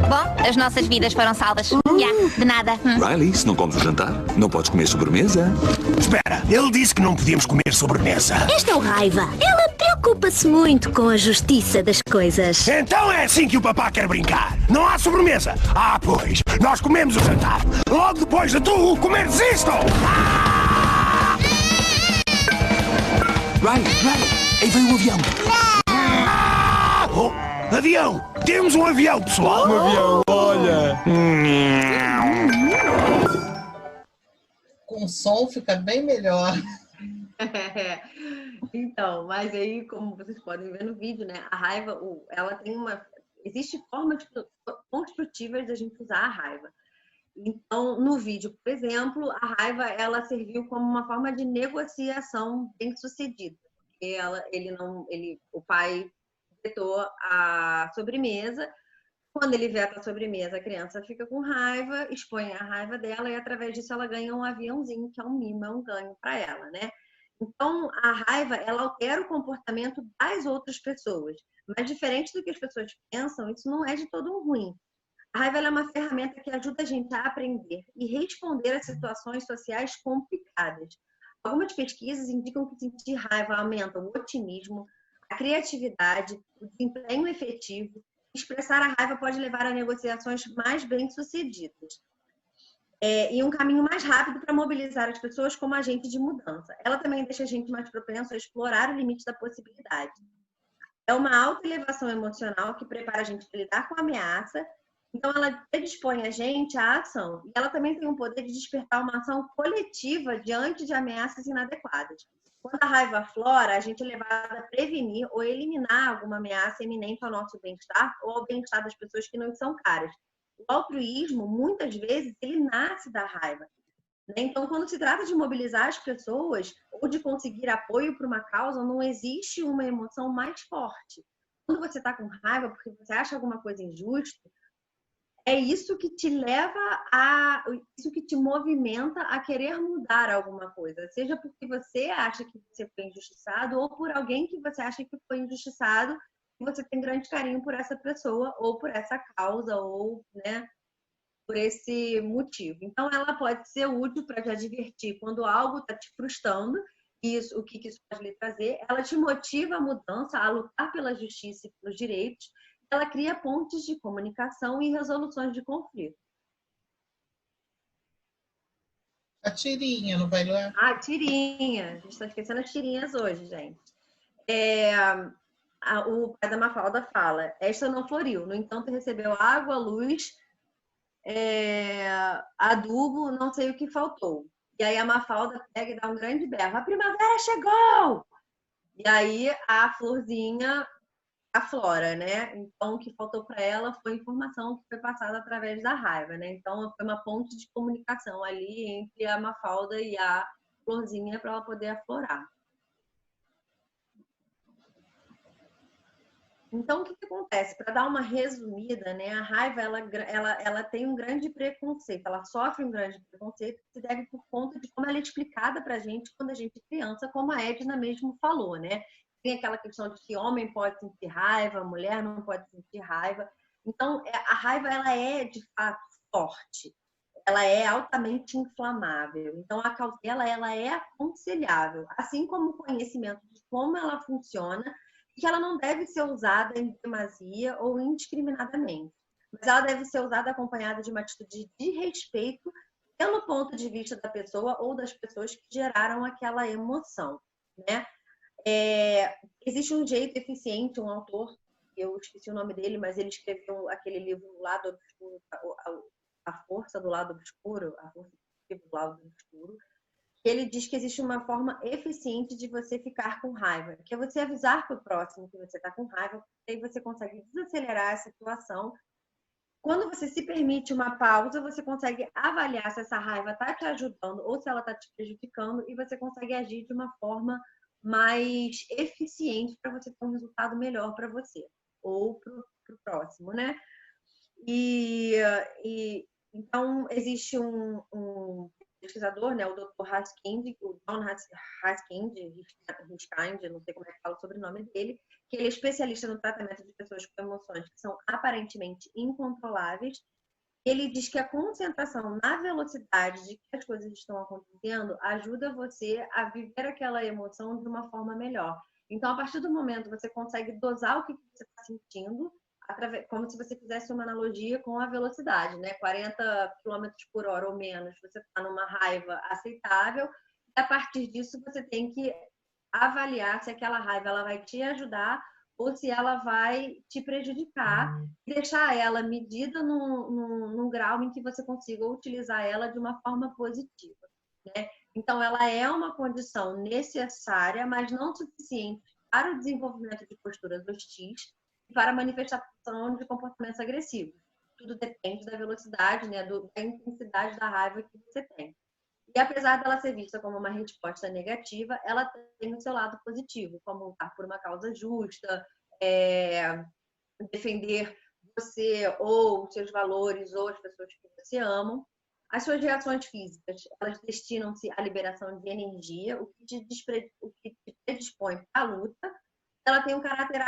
Bom, as nossas vidas foram salvas. De nada. Riley, se não comes o jantar, não podes comer sobremesa. Espera, ele disse que não podíamos comer sobremesa. Este é o Raiva. Ela preocupa-se muito com a justiça das coisas. Então é assim que o papá quer brincar. Não há sobremesa. Ah, pois, nós comemos o jantar. Logo depois de tu comeres isto. Riley, aí vem o avião. Oh, avião. Temos um avião, pessoal. Um avião, olha. Com som fica bem melhor. Então, mas aí, como vocês podem ver no vídeo, né? A raiva, ela tem existe formas construtivas da gente usar a raiva. Então, no vídeo, por exemplo, a raiva, ela serviu como uma forma de negociação bem-sucedida. O pai vetou a sobremesa. Quando ele veta a sobremesa, a criança fica com raiva, expõe a raiva dela e, através disso, ela ganha um aviãozinho, que é um mimo, é um ganho para ela, né? Então, a raiva, ela altera o comportamento das outras pessoas. Mas, diferente do que as pessoas pensam, isso não é de todo ruim. A raiva ela é uma ferramenta que ajuda a gente a aprender e responder a situações sociais complicadas. Algumas pesquisas indicam que sentir raiva aumenta o otimismo, a criatividade, o desempenho efetivo. Expressar a raiva pode levar a negociações mais bem-sucedidas. E um caminho mais rápido para mobilizar as pessoas como agente de mudança. Ela também deixa a gente mais propenso a explorar o limite da possibilidade. É uma alta elevação emocional que prepara a gente para lidar com a ameaça. Então, ela predispõe a gente à ação. E ela também tem o poder de despertar uma ação coletiva diante de ameaças inadequadas. Quando a raiva aflora, a gente é levado a prevenir ou eliminar alguma ameaça iminente ao nosso bem-estar ou ao bem-estar das pessoas que não são caras. O altruísmo, muitas vezes, ele nasce da raiva. Então, quando se trata de mobilizar as pessoas ou de conseguir apoio para uma causa, não existe uma emoção mais forte. Quando você está com raiva porque você acha alguma coisa injusta, é isso que te leva isso que te movimenta a querer mudar alguma coisa. Seja porque você acha que você foi injustiçado ou por alguém que você acha que foi injustiçado e você tem grande carinho por essa pessoa ou por essa causa ou, né, por esse motivo. Então, ela pode ser útil para te advertir quando algo está te frustrando. O que isso pode lhe trazer? Ela te motiva a mudança, a lutar pela justiça e pelos direitos. Ela cria pontes de comunicação e resoluções de conflito. A tirinha, não vai ler? Ah, tirinha. A gente está esquecendo as tirinhas hoje, gente. O pai da Mafalda fala: esta não floriu, no entanto recebeu água, luz, adubo, não sei o que faltou. E aí a Mafalda pega e dá um grande berro: a primavera chegou! E aí a florzinha aflora, né? Então o que faltou para ela foi informação que foi passada através da raiva, né? Então foi uma ponte de comunicação ali entre a Mafalda e a florzinha para ela poder aflorar. Então, o que acontece? Para dar uma resumida, né, a raiva ela tem um grande preconceito, ela sofre um grande preconceito que se deve por conta de como ela é explicada para a gente quando a gente é criança, como a Edna mesmo falou, né? Tem aquela questão de que homem pode sentir raiva, mulher não pode sentir raiva. Então, a raiva ela é, de fato, forte. Ela é altamente inflamável. Então, a cautela ela é aconselhável, assim como o conhecimento de como ela funciona, que ela não deve ser usada em demasia ou indiscriminadamente. Mas ela deve ser usada acompanhada de uma atitude de respeito pelo ponto de vista da pessoa ou das pessoas que geraram aquela emoção, né? Existe um jeito eficiente, um autor, eu esqueci o nome dele, mas ele escreveu aquele livro O Lado Obscuro, a Força do Lado Obscuro, a Força do Lado Obscuro. Ele diz que existe uma forma eficiente de você ficar com raiva, que é você avisar para o próximo que você está com raiva, porque aí você consegue desacelerar a situação. Quando você se permite uma pausa, você consegue avaliar se essa raiva está te ajudando ou se ela está te prejudicando e você consegue agir de uma forma mais eficientes para você ter um resultado melhor para você ou para o próximo, né? Então, existe um pesquisador, né, o Dr. Haskind, o John Haskind, não sei como é que fala o sobrenome dele, que ele é especialista no tratamento de pessoas com emoções que são aparentemente incontroláveis. Ele diz que a concentração na velocidade de que as coisas estão acontecendo ajuda você a viver aquela emoção de uma forma melhor. Então, a partir do momento que você consegue dosar o que você está sentindo, como se você fizesse uma analogia com a velocidade, né? 40 km por hora ou menos, você está numa raiva aceitável, e a partir disso você tem que avaliar se aquela raiva ela vai te ajudar ou se ela vai te prejudicar, e deixar ela medida num grau em que você consiga utilizar ela de uma forma positiva, né? Então, ela é uma condição necessária, mas não suficiente para o desenvolvimento de posturas hostis e para a manifestação de comportamentos agressivos. Tudo depende da velocidade, né, da intensidade da raiva que você tem. E apesar dela ser vista como uma resposta negativa, ela tem o seu lado positivo, como lutar por uma causa justa, defender você ou os seus valores ou as pessoas que você ama. As suas reações físicas, elas destinam-se à liberação de energia, o que te predispõe para a luta. Ela tem um caráter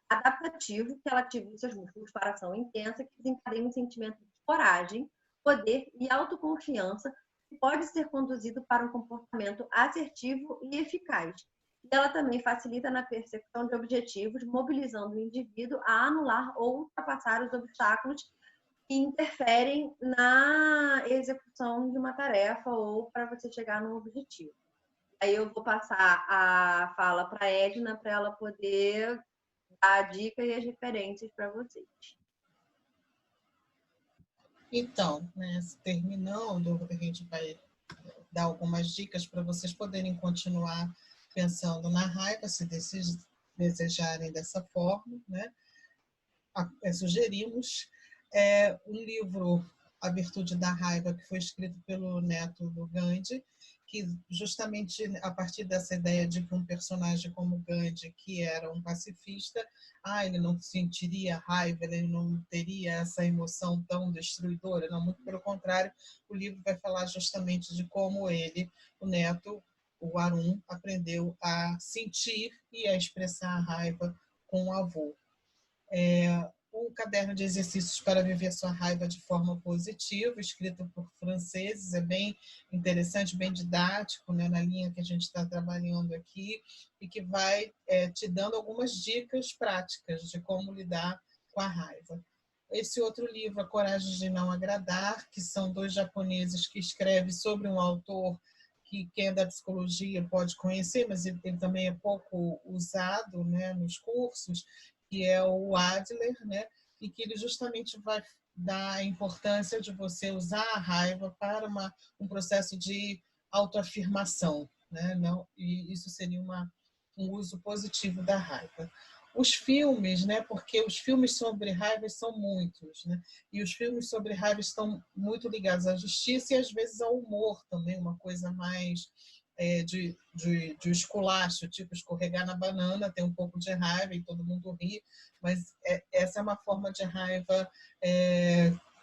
adaptativo, que ela ativa os seus músculos para ação intensa, que desencadeia um sentimento de coragem, poder e autoconfiança, que pode ser conduzido para um comportamento assertivo e eficaz. E ela também facilita na persecução de objetivos, mobilizando o indivíduo a anular ou ultrapassar os obstáculos que interferem na execução de uma tarefa ou para você chegar num objetivo. Aí eu vou passar a fala para a Edna para ela poder dar a dica e as referências para vocês. Então, né, terminando, a gente vai dar algumas dicas para vocês poderem continuar pensando na raiva, se desejarem dessa forma, né? Sugerimos um livro, A Virtude da Raiva, que foi escrito pelo neto do Gandhi, que justamente a partir dessa ideia de que um personagem como Gandhi, que era um pacifista, ele não sentiria raiva, ele não teria essa emoção tão destruidora, não, muito pelo contrário, o livro vai falar justamente de como ele, o neto, o Arun, aprendeu a sentir e a expressar a raiva com o avô. O caderno de exercícios para viver sua raiva de forma positiva, escrito por franceses, é bem interessante, bem didático, né, na linha que a gente está trabalhando aqui, e que vai te dando algumas dicas práticas de como lidar com a raiva. Esse outro livro, A Coragem de Não Agradar, que são dois japoneses que escrevem sobre um autor que quem é da psicologia pode conhecer, mas ele também é pouco usado, né, nos cursos, que é o Adler, né? E que ele justamente vai dar a importância de você usar a raiva para um processo de autoafirmação, né? Não, e isso seria um uso positivo da raiva. Os filmes, né? Porque os filmes sobre raiva são muitos, né? E os filmes sobre raiva estão muito ligados à justiça e às vezes ao humor também, uma coisa mais de esculacho, tipo escorregar na banana, tem um pouco de raiva e todo mundo ri, mas essa é uma forma de raiva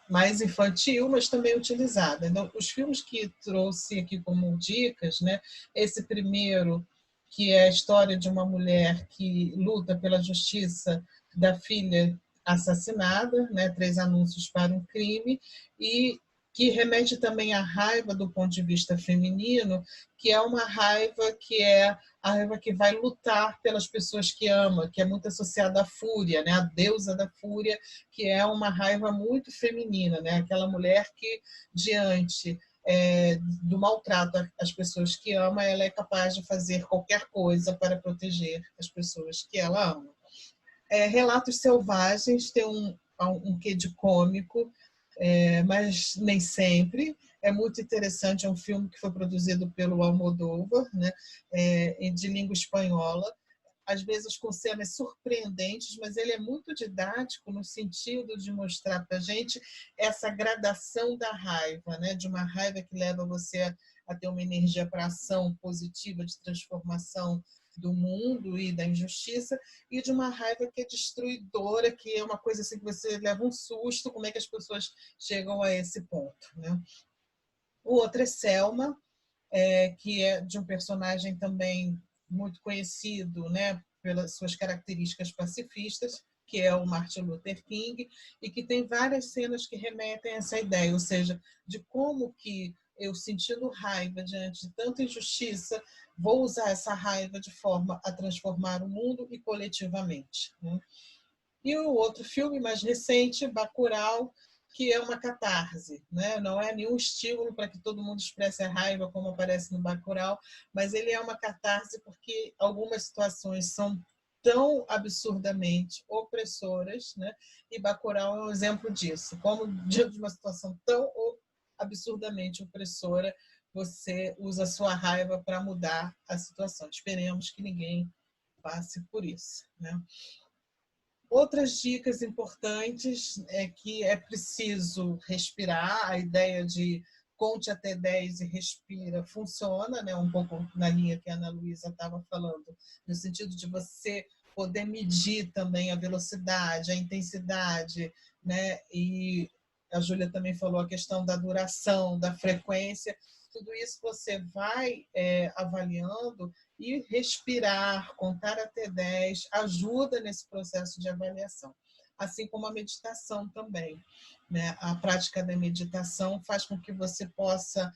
mais infantil, mas também utilizada. Então, os filmes que trouxe aqui como dicas, né? Esse primeiro, que é a história de uma mulher que luta pela justiça da filha assassinada, né? 3 anúncios para um crime, e que remete também à raiva do ponto de vista feminino, que é uma raiva que é a raiva que vai lutar pelas pessoas que ama, que é muito associada à fúria, né? A deusa da fúria, que é uma raiva muito feminina, né? Aquela mulher que, diante do maltrato às pessoas que ama, ela é capaz de fazer qualquer coisa para proteger as pessoas que ela ama. Relatos Selvagens tem um quê de cômico, mas nem sempre. É muito interessante, é um filme que foi produzido pelo Almodóvar, né, de língua espanhola, às vezes com cenas surpreendentes, mas ele é muito didático no sentido de mostrar para a gente essa gradação da raiva, né, de uma raiva que leva você a ter uma energia para ação positiva, de transformação do mundo e da injustiça, e de uma raiva que é destruidora, que é uma coisa assim que você leva um susto, como é que as pessoas chegam a esse ponto, né? O outro é Selma, que é de um personagem também muito conhecido, né, pelas suas características pacifistas, que é o Martin Luther King, e que tem várias cenas que remetem a essa ideia, ou seja, de como que eu, sentindo raiva diante de tanta injustiça, vou usar essa raiva de forma a transformar o mundo e coletivamente, né? E o outro filme mais recente, Bacurau, que é uma catarse, né? Não é nenhum estímulo para que todo mundo expresse a raiva, como aparece no Bacurau, mas ele é uma catarse porque algumas situações são tão absurdamente opressoras, né? E Bacurau é um exemplo disso. Como diante de uma situação tão absurdamente opressora, você usa a sua raiva para mudar a situação. Esperemos que ninguém passe por isso, né? Outras dicas importantes é que é preciso respirar, a ideia de conte até 10 e respira funciona, né? Um pouco na linha que a Ana Luísa estava falando, no sentido de você poder medir também a velocidade, a intensidade, né? E a Júlia também falou a questão da duração, da frequência, tudo isso você vai avaliando, e respirar, contar até 10, ajuda nesse processo de avaliação. Assim como a meditação também, né? A prática da meditação faz com que você possa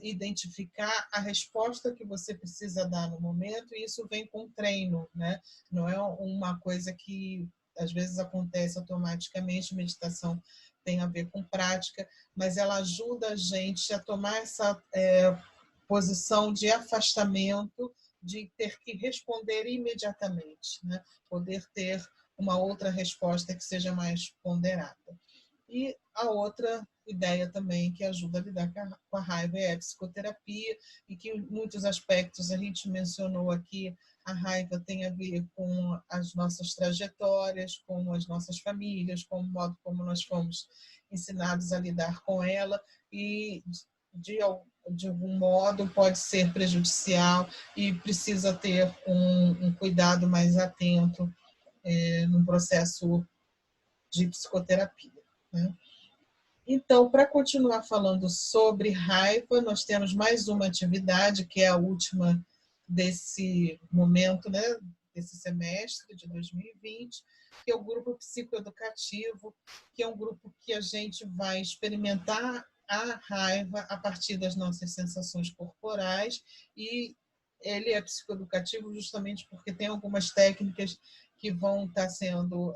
identificar a resposta que você precisa dar no momento, e isso vem com treino, né? Não é uma coisa que às vezes acontece automaticamente. Meditação tem a ver com prática, mas ela ajuda a gente a tomar essa posição de afastamento, de ter que responder imediatamente, né? Poder ter uma outra resposta que seja mais ponderada. E a outra ideia também que ajuda a lidar com a raiva é a psicoterapia, e que em muitos aspectos a gente mencionou aqui, a raiva tem a ver com as nossas trajetórias, com as nossas famílias, com o modo como nós fomos ensinados a lidar com ela, e de algum modo pode ser prejudicial, e precisa ter um cuidado mais atento no processo de psicoterapia, né? Então, para continuar falando sobre raiva, nós temos mais uma atividade, que é a última desse momento, né, desse semestre de 2020, que é o grupo psicoeducativo, que é um grupo que a gente vai experimentar a raiva a partir das nossas sensações corporais, e ele é psicoeducativo justamente porque tem algumas técnicas que vão estar sendo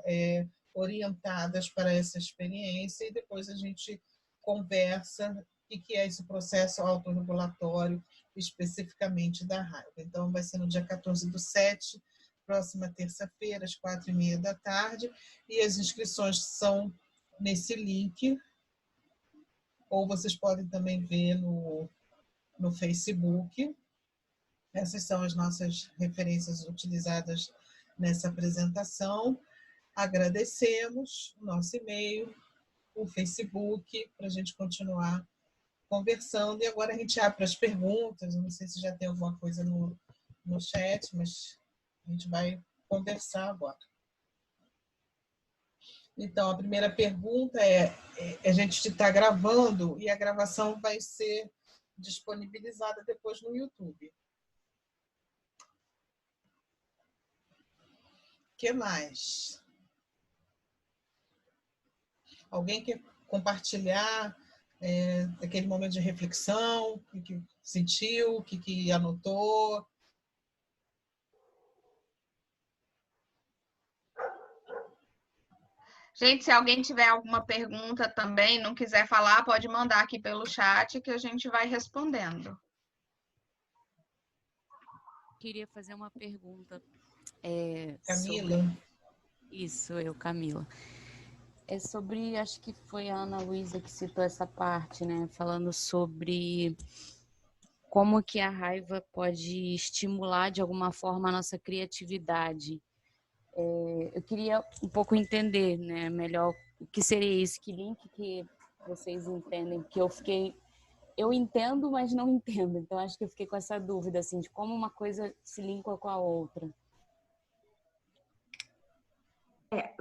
orientadas para essa experiência, e depois a gente conversa o que é esse processo autorregulatório especificamente da raiva. Então, vai ser no dia 14/7, próxima terça-feira, às 4h30 da tarde, e as inscrições são nesse link, ou vocês podem também ver no Facebook. Essas são as nossas referências utilizadas nessa apresentação. Agradecemos o nosso e-mail, o Facebook, para a gente continuar conversando. E agora a gente abre para as perguntas. Eu não sei se já tem alguma coisa no chat, mas a gente vai conversar agora. Então, a primeira pergunta a gente está gravando, e a gravação vai ser disponibilizada depois no YouTube. O que mais? Alguém quer compartilhar aquele momento de reflexão, o que sentiu, o que anotou? Gente, se alguém tiver alguma pergunta também, não quiser falar, pode mandar aqui pelo chat que a gente vai respondendo. Queria fazer uma pergunta. Camila? Isso, Camila. É sobre, acho que foi a Ana Luísa que citou essa parte, né? Falando sobre como que a raiva pode estimular de alguma forma a nossa criatividade. Eu queria um pouco entender, né, melhor o que seria isso, que link que vocês entendem, que eu fiquei eu entendo, mas não entendo. Então, acho que eu fiquei com essa dúvida, assim, de como uma coisa se linka com a outra.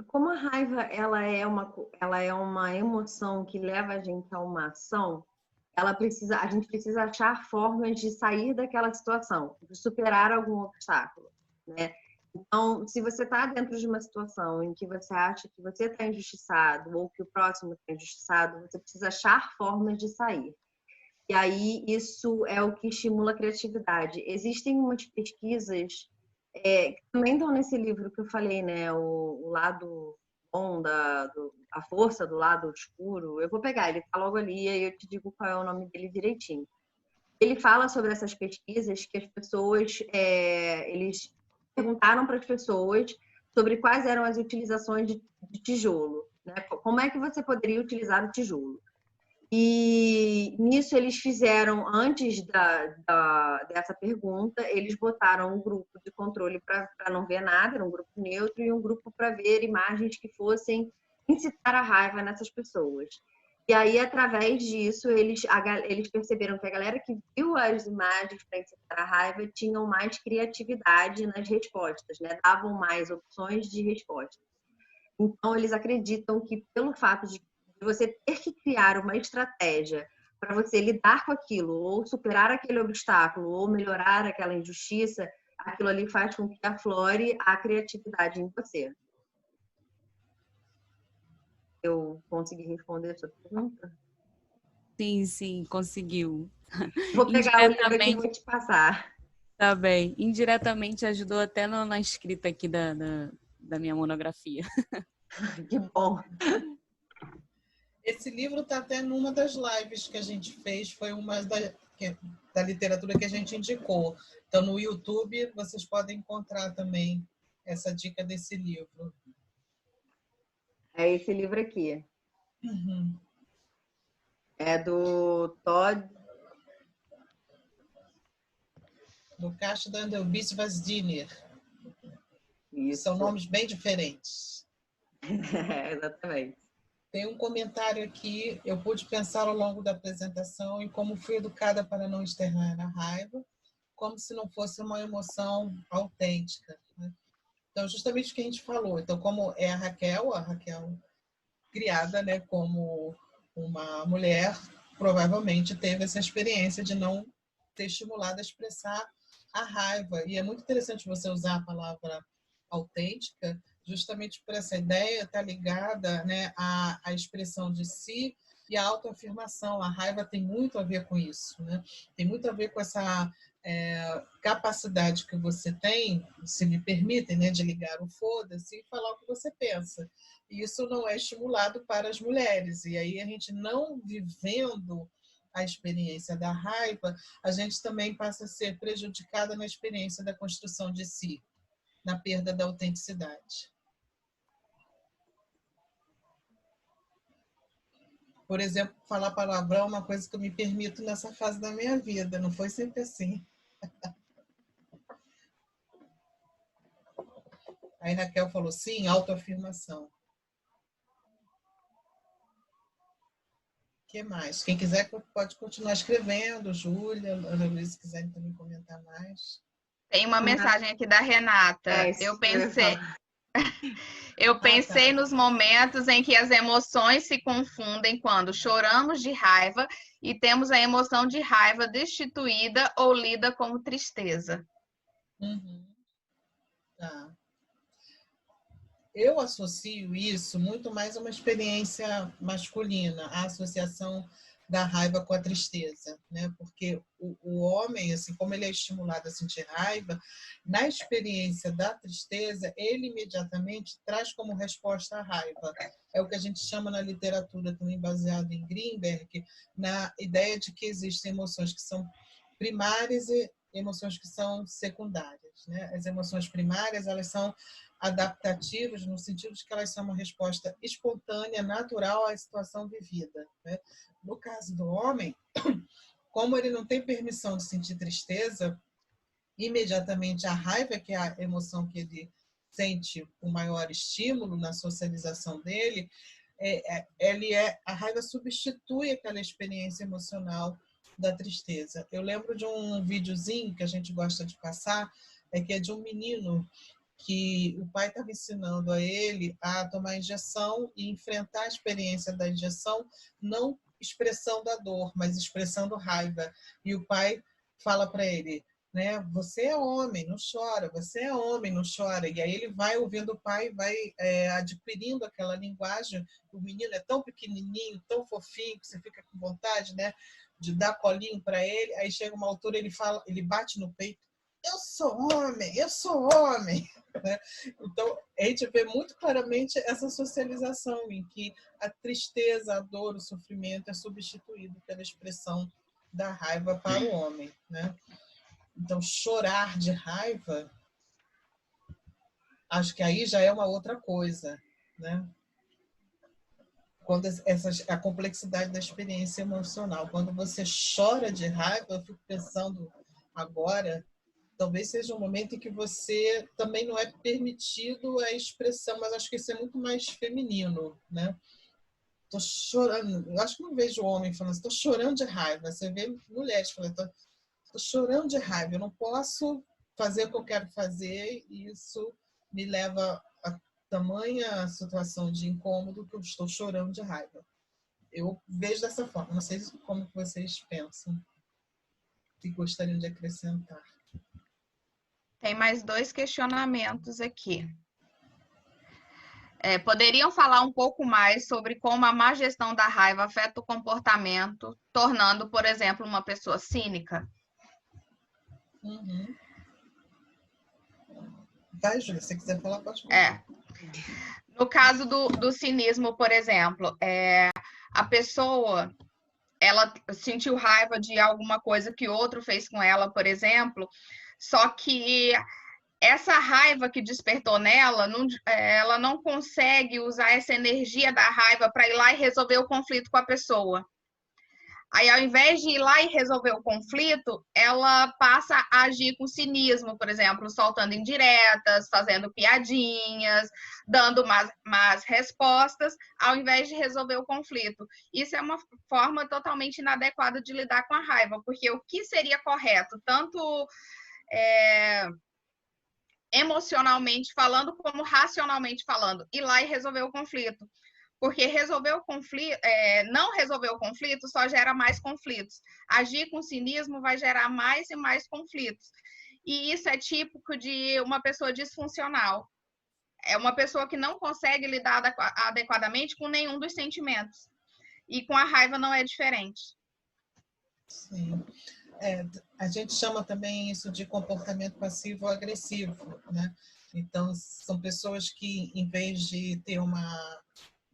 Como a raiva ela é uma emoção que leva a gente a uma ação, a gente precisa achar formas de sair daquela situação, de superar algum obstáculo, né? Então, se você está dentro de uma situação em que você acha que você está injustiçado ou que o próximo está injustiçado, você precisa achar formas de sair. E aí, isso é o que estimula a criatividade. Existem umas pesquisas que também estão nesse livro que eu falei, né? O lado bom, a força do lado escuro. Eu vou pegar, ele está logo ali e aí eu te digo qual é o nome dele direitinho. Ele fala sobre essas pesquisas que as pessoas, eles perguntaram para as pessoas sobre quais eram as utilizações de tijolo, né? Como é que você poderia utilizar o tijolo? E nisso eles fizeram, antes dessa pergunta, eles botaram um grupo de controle para não ver nada, era um grupo neutro, e um grupo para ver imagens que fossem incitar a raiva nessas pessoas. E aí, através disso, eles perceberam que a galera que viu as imagens para incitar a raiva tinham mais criatividade nas respostas, né? Davam mais opções de resposta. Então, eles acreditam que pelo fato de você ter que criar uma estratégia para você lidar com aquilo, ou superar aquele obstáculo, ou melhorar aquela injustiça, aquilo ali faz com que aflore a criatividade em você. Eu consegui responder a sua pergunta? Sim, sim, conseguiu. Vou pegar o livro aqui e vou te passar. Tá bem. Indiretamente ajudou até na escrita aqui da minha monografia. Que bom. Esse livro está até numa das lives que a gente fez, foi uma da literatura que a gente indicou. Então, no YouTube, vocês podem encontrar também essa dica desse livro. É esse livro aqui. Uhum. É do Todd. Do Kasdan Delbis Vazdiner. Isso. São nomes bem diferentes. Exatamente. Tem um comentário aqui, eu pude pensar ao longo da apresentação em como fui educada para não externar a raiva, como se não fosse uma emoção autêntica, né? Então, justamente o que a gente falou. Então, como é a Raquel criada, né, como uma mulher, provavelmente teve essa experiência de não ter estimulado a expressar a raiva. E é muito interessante você usar a palavra autêntica, justamente por essa ideia estar ligada, né, à expressão de si e à autoafirmação. A raiva tem muito a ver com isso, né? Tem muito a ver com essa capacidade que você tem, se me permitem, né, de ligar o foda-se e falar o que você pensa. E isso não é estimulado para as mulheres. E aí a gente não vivendo a experiência da raiva, a gente também passa a ser prejudicada na experiência da construção de si, na perda da autenticidade. Por exemplo, falar palavrão é uma coisa que eu me permito nessa fase da minha vida, não foi sempre assim. Aí Raquel falou, sim, autoafirmação. O que mais? Quem quiser pode continuar escrevendo, Júlia, Ana Luísa, se quiserem também comentar mais. Tem uma mensagem aqui da Renata. Eu pensei nos momentos em que as emoções se confundem quando choramos de raiva e temos a emoção de raiva destituída ou lida como tristeza. Uhum. Tá. Eu associo isso muito mais a uma experiência masculina, a associação da raiva com a tristeza, né? Porque o homem, assim, como ele é estimulado a sentir raiva, na experiência da tristeza, ele imediatamente traz como resposta a raiva. É o que a gente chama na literatura, também baseado em Greenberg, na ideia de que existem emoções que são primárias e emoções que são secundárias, né? As emoções primárias, elas são adaptativas no sentido de que elas são uma resposta espontânea, natural à situação vivida, né? No caso do homem, como ele não tem permissão de sentir tristeza, imediatamente a raiva, que é a emoção que ele sente o maior estímulo na socialização dele, a raiva substitui aquela experiência emocional da tristeza. Eu lembro de um videozinho que a gente gosta de passar, que é de um menino que o pai estava ensinando a ele a tomar injeção e enfrentar a experiência da injeção, não expressando a dor, mas expressando raiva. E o pai fala para ele, né? Você é homem, não chora. Você é homem, não chora. E aí ele vai ouvindo o pai, vai adquirindo aquela linguagem. O menino é tão pequenininho, tão fofinho, que você fica com vontade, né, de dar colinho para ele. Aí chega uma altura, ele fala, ele bate no peito. Eu sou homem, eu sou homem. Então, a gente vê muito claramente essa socialização em que a tristeza, a dor, o sofrimento é substituído pela expressão da raiva para o homem, né? Então, chorar de raiva, acho que aí já é uma outra coisa, né? Quando a complexidade da experiência emocional. Quando você chora de raiva, eu fico pensando agora, talvez seja um momento em que você também não é permitido a expressão, mas acho que isso é muito mais feminino, né? Tô chorando, eu acho que não vejo homem falando assim, tô chorando de raiva. Você vê mulheres falando, tô chorando de raiva, eu não posso fazer o que eu quero fazer, e isso me leva a tamanha situação de incômodo que eu estou chorando de raiva. Eu vejo dessa forma, não sei como vocês pensam, que gostariam de acrescentar. Tem mais 2 questionamentos aqui. Poderiam falar um pouco mais sobre como a má gestão da raiva afeta o comportamento, tornando, por exemplo, uma pessoa cínica? Uhum. Vai, Júlia, se você quiser falar, pode falar. No caso do cinismo, por exemplo, a pessoa, ela sentiu raiva de alguma coisa que outro fez com ela, por exemplo, só que essa raiva que despertou nela, ela não consegue usar essa energia da raiva para ir lá e resolver o conflito com a pessoa. Aí, ao invés de ir lá e resolver o conflito, ela passa a agir com cinismo, por exemplo, soltando indiretas, fazendo piadinhas, dando más respostas, ao invés de resolver o conflito. Isso é uma forma totalmente inadequada de lidar com a raiva, porque o que seria correto, tanto emocionalmente falando, como racionalmente falando, ir lá e resolver o conflito. Porque resolver o conflito, não resolver o conflito só gera mais conflitos. Agir com cinismo vai gerar mais e mais conflitos. E isso é típico de uma pessoa disfuncional. É uma pessoa que não consegue lidar adequadamente com nenhum dos sentimentos. E com a raiva não é diferente. Sim. A gente chama também isso de comportamento passivo-agressivo, né? Então, são pessoas que, em vez de ter uma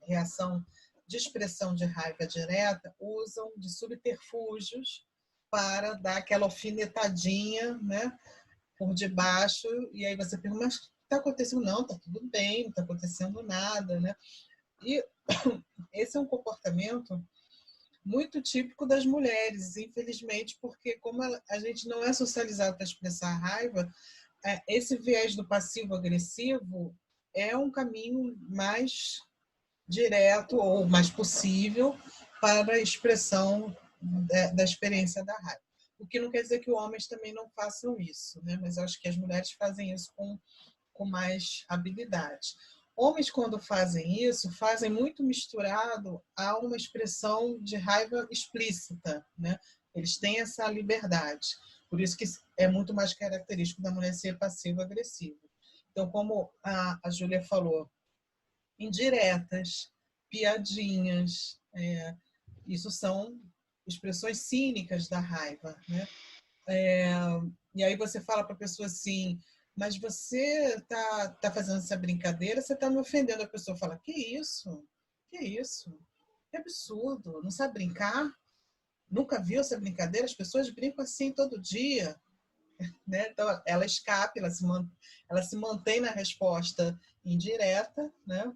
reação de expressão de raiva direta, usam de subterfúgios para dar aquela alfinetadinha, né, por debaixo, e aí você pergunta, mas o que está acontecendo? Não, está tudo bem, não está acontecendo nada, né? E esse é um comportamento muito típico das mulheres, infelizmente, porque como a gente não é socializado para expressar raiva, esse viés do passivo-agressivo é um caminho mais direto ou mais possível para a expressão da experiência da raiva. O que não quer dizer que os homens também não façam isso, né? Mas eu acho que as mulheres fazem isso com mais habilidade. Homens, quando fazem isso, fazem muito misturado a uma expressão de raiva explícita, né? Eles têm essa liberdade. Por isso que é muito mais característico da mulher ser passivo-agressiva. Então, como a Júlia falou, indiretas, piadinhas, isso são expressões cínicas da raiva, né? E aí você fala para a pessoa assim, mas você tá fazendo essa brincadeira, você está me ofendendo. A pessoa fala, que isso? Que isso? Que absurdo, não sabe brincar? Nunca viu essa brincadeira? As pessoas brincam assim todo dia. Né? Então, ela escapa, ela se mantém na resposta indireta, né?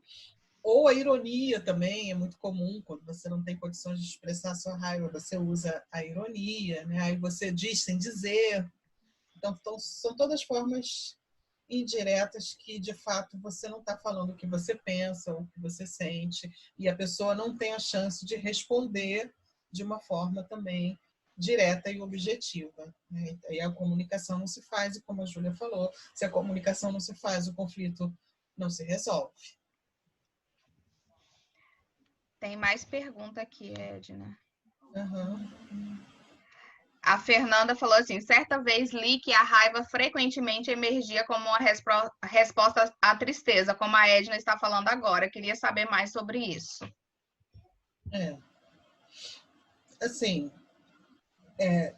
Ou a ironia também é muito comum, quando você não tem condições de expressar sua raiva, você usa a ironia, né? Aí você diz sem dizer. Então, são todas formas indiretas que, de fato, você não está falando o que você pensa, o que você sente, e a pessoa não tem a chance de responder de uma forma também direta e objetiva, né? E a comunicação não se faz, e como a Júlia falou, se a comunicação não se faz, o conflito não se resolve. Tem mais pergunta aqui, Edna. Uhum. A Fernanda falou assim: certa vez li que a raiva frequentemente emergia como uma resposta à tristeza, como a Edna está falando agora. Queria saber mais sobre isso. Assim,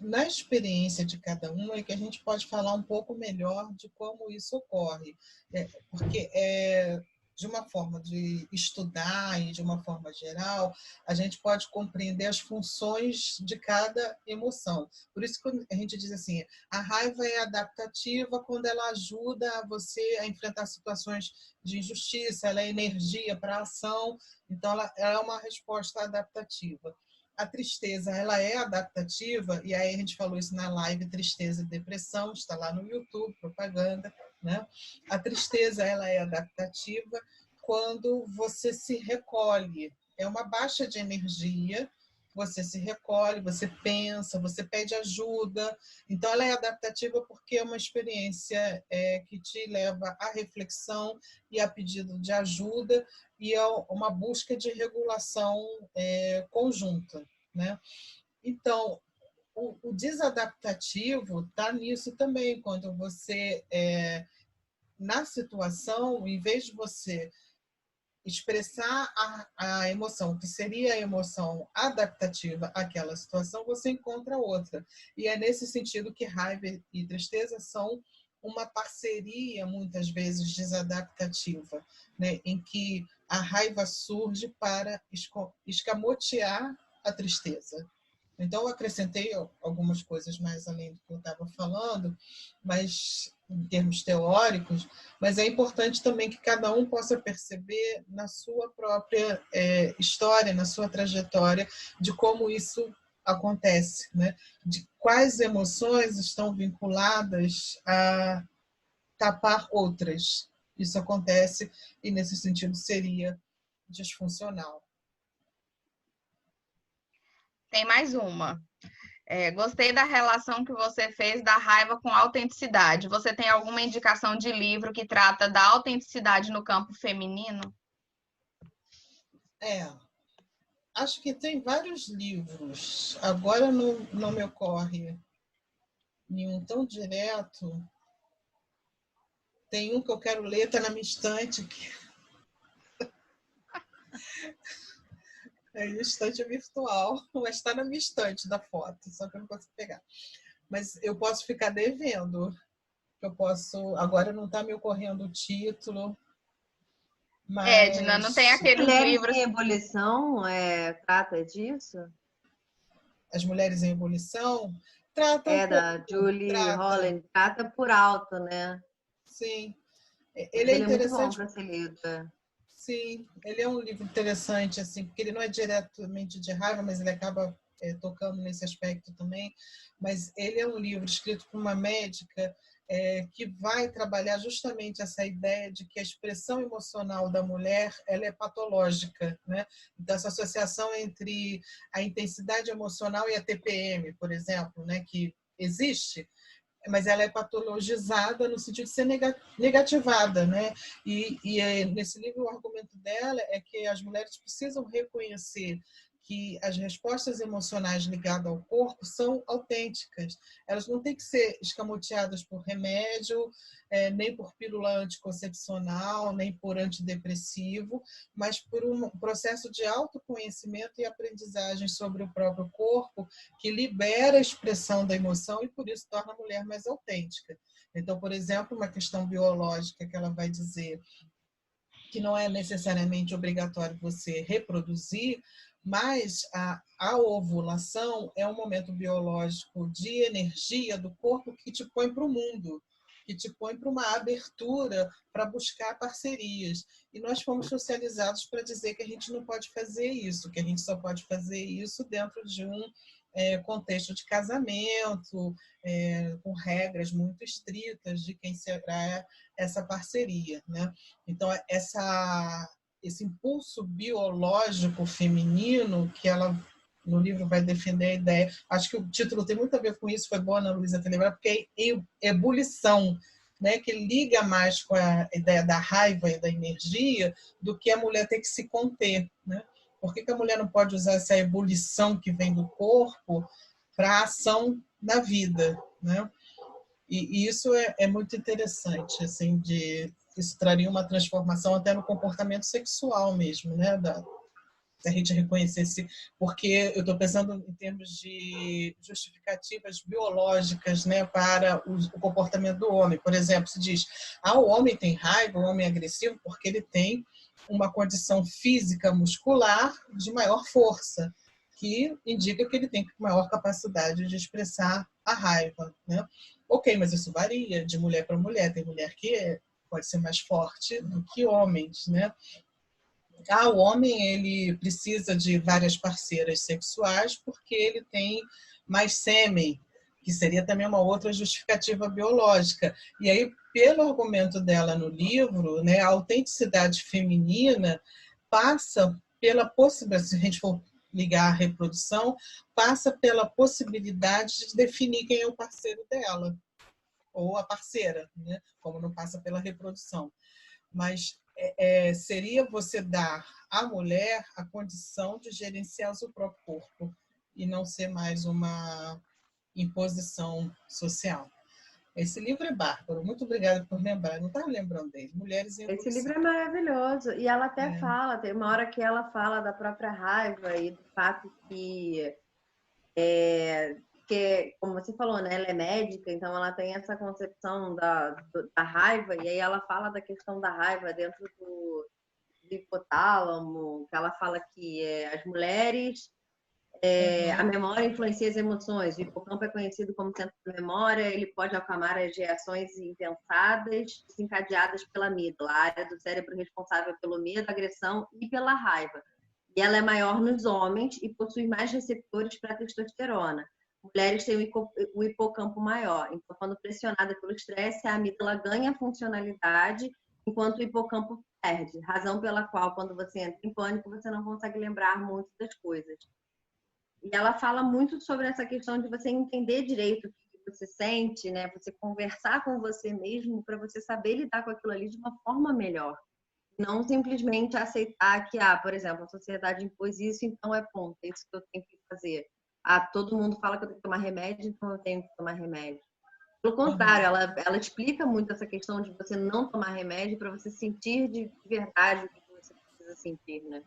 na experiência de cada um é que a gente pode falar um pouco melhor de como isso ocorre. Porque de uma forma de estudar e de uma forma geral, a gente pode compreender as funções de cada emoção. Por isso que a gente diz assim, a raiva é adaptativa quando ela ajuda você a enfrentar situações de injustiça, ela é energia para a ação, então ela é uma resposta adaptativa. A tristeza, ela é adaptativa, e aí a gente falou isso na live Tristeza e Depressão, está lá no YouTube, propaganda, né? A tristeza, ela é adaptativa quando você se recolhe. É uma baixa de energia, você se recolhe, você pensa, você pede ajuda. Então, ela é adaptativa porque é uma experiência que te leva à reflexão e a pedido de ajuda e a uma busca de regulação conjunta, né? Então, o desadaptativo está nisso também, quando você, na situação, em vez de você expressar a emoção, que seria a emoção adaptativa àquela situação, você encontra outra. E é nesse sentido que raiva e tristeza são uma parceria, muitas vezes, desadaptativa, né? Em que a raiva surge para escamotear a tristeza. Então, eu acrescentei algumas coisas mais além do que eu estava falando, mas em termos teóricos, mas é importante também que cada um possa perceber na sua própria história, na sua trajetória, de como isso acontece, né? De quais emoções estão vinculadas a tapar outras. Isso acontece e, nesse sentido, seria disfuncional. Tem mais uma. Gostei da relação que você fez da raiva com a autenticidade. Você tem alguma indicação de livro que trata da autenticidade no campo feminino? Acho que tem vários livros. Agora não me ocorre nenhum tão direto. Tem um que eu quero ler, está na minha estante. É estante virtual, mas está na minha estante da foto, só que eu não consigo pegar. Mas eu posso ficar devendo. Agora não está me ocorrendo o título. Mas... Edna, não tem aqueles livros... Mulheres em Ebulição trata disso? As Mulheres em Ebulição tratam da Julie Holland, trata por alto, né? Sim. Ele é interessante. Muito bom para ser lido. Sim, ele é um livro interessante, assim, porque ele não é diretamente de raiva, mas ele acaba tocando nesse aspecto também. Mas ele é um livro escrito por uma médica que vai trabalhar justamente essa ideia de que a expressão emocional da mulher ela é patológica, né? Então, essa associação entre a intensidade emocional e a TPM, por exemplo, né, que existe, mas ela é patologizada no sentido de ser negativada, né? E nesse livro o argumento dela é que as mulheres precisam reconhecer que as respostas emocionais ligadas ao corpo são autênticas. Elas não têm que ser escamoteadas por remédio, nem por pílula anticoncepcional, nem por antidepressivo, mas por um processo de autoconhecimento e aprendizagem sobre o próprio corpo que libera a expressão da emoção e, por isso, torna a mulher mais autêntica. Então, por exemplo, uma questão biológica que ela vai dizer que não é necessariamente obrigatório você reproduzir, mas a ovulação é um momento biológico de energia do corpo que te põe para o mundo, que te põe para uma abertura para buscar parcerias. E nós fomos socializados para dizer que a gente não pode fazer isso, que a gente só pode fazer isso dentro de um contexto de casamento, com regras muito estritas de quem será essa parceria, né? Então, esse impulso biológico feminino que ela no livro vai defender a ideia. Acho que o título tem muito a ver com isso, foi bom, Ana Luísa, ter lembrado, porque é ebulição, né, que liga mais com a ideia da raiva e da energia do que a mulher ter que se conter, né? Por que a mulher não pode usar essa ebulição que vem do corpo para a ação na vida, né? E isso é muito interessante, assim, isso traria uma transformação até no comportamento sexual mesmo, né? Se a gente reconhecesse, porque eu estou pensando em termos de justificativas biológicas, né, para o comportamento do homem. Por exemplo, se diz, o homem tem raiva, o homem é agressivo porque ele tem uma condição física muscular de maior força, que indica que ele tem maior capacidade de expressar a raiva, né? Ok, mas isso varia de mulher para mulher. Tem mulher que pode ser mais forte do que homens, né? O homem ele precisa de várias parceiras sexuais porque ele tem mais sêmen, que seria também uma outra justificativa biológica. E aí, pelo argumento dela no livro, né, a autenticidade feminina passa pela possibilidade, se a gente for ligar à reprodução, passa pela possibilidade de definir quem é o parceiro dela, ou a parceira, né, como não passa pela reprodução. Mas seria você dar à mulher a condição de gerenciar o seu próprio corpo e não ser mais uma imposição social. Esse livro é bárbaro. Muito obrigada por lembrar. Não estava lembrando dele. Mulheres em Esse Evolução. livro é maravilhoso. E ela até fala, tem uma hora que ela fala da própria raiva e do fato que, como você falou, né, ela é médica, então ela tem essa concepção da raiva, e aí ela fala da questão da raiva dentro do hipotálamo, que ela fala que as mulheres, a memória influencia as emoções, o hipocampo é conhecido como centro da memória, ele pode acalmar as reações impensadas desencadeadas pela amígdala, a área do cérebro responsável pelo medo, agressão e pela raiva. E ela é maior nos homens e possui mais receptores para testosterona. Mulheres têm o hipocampo maior. Então, quando pressionada pelo estresse, a amígdala ganha funcionalidade, enquanto o hipocampo perde. Razão pela qual, quando você entra em pânico, você não consegue lembrar muito das coisas. E ela fala muito sobre essa questão de você entender direito o que você sente, né? Você conversar com você mesmo para você saber lidar com aquilo ali de uma forma melhor. Não simplesmente aceitar que, por exemplo, a sociedade impôs isso, então é ponto, é isso que eu tenho que fazer. Todo mundo fala que eu tenho que tomar remédio, então eu tenho que tomar remédio. Pelo contrário, ela explica muito essa questão de você não tomar remédio para você sentir de verdade o que você precisa sentir, né?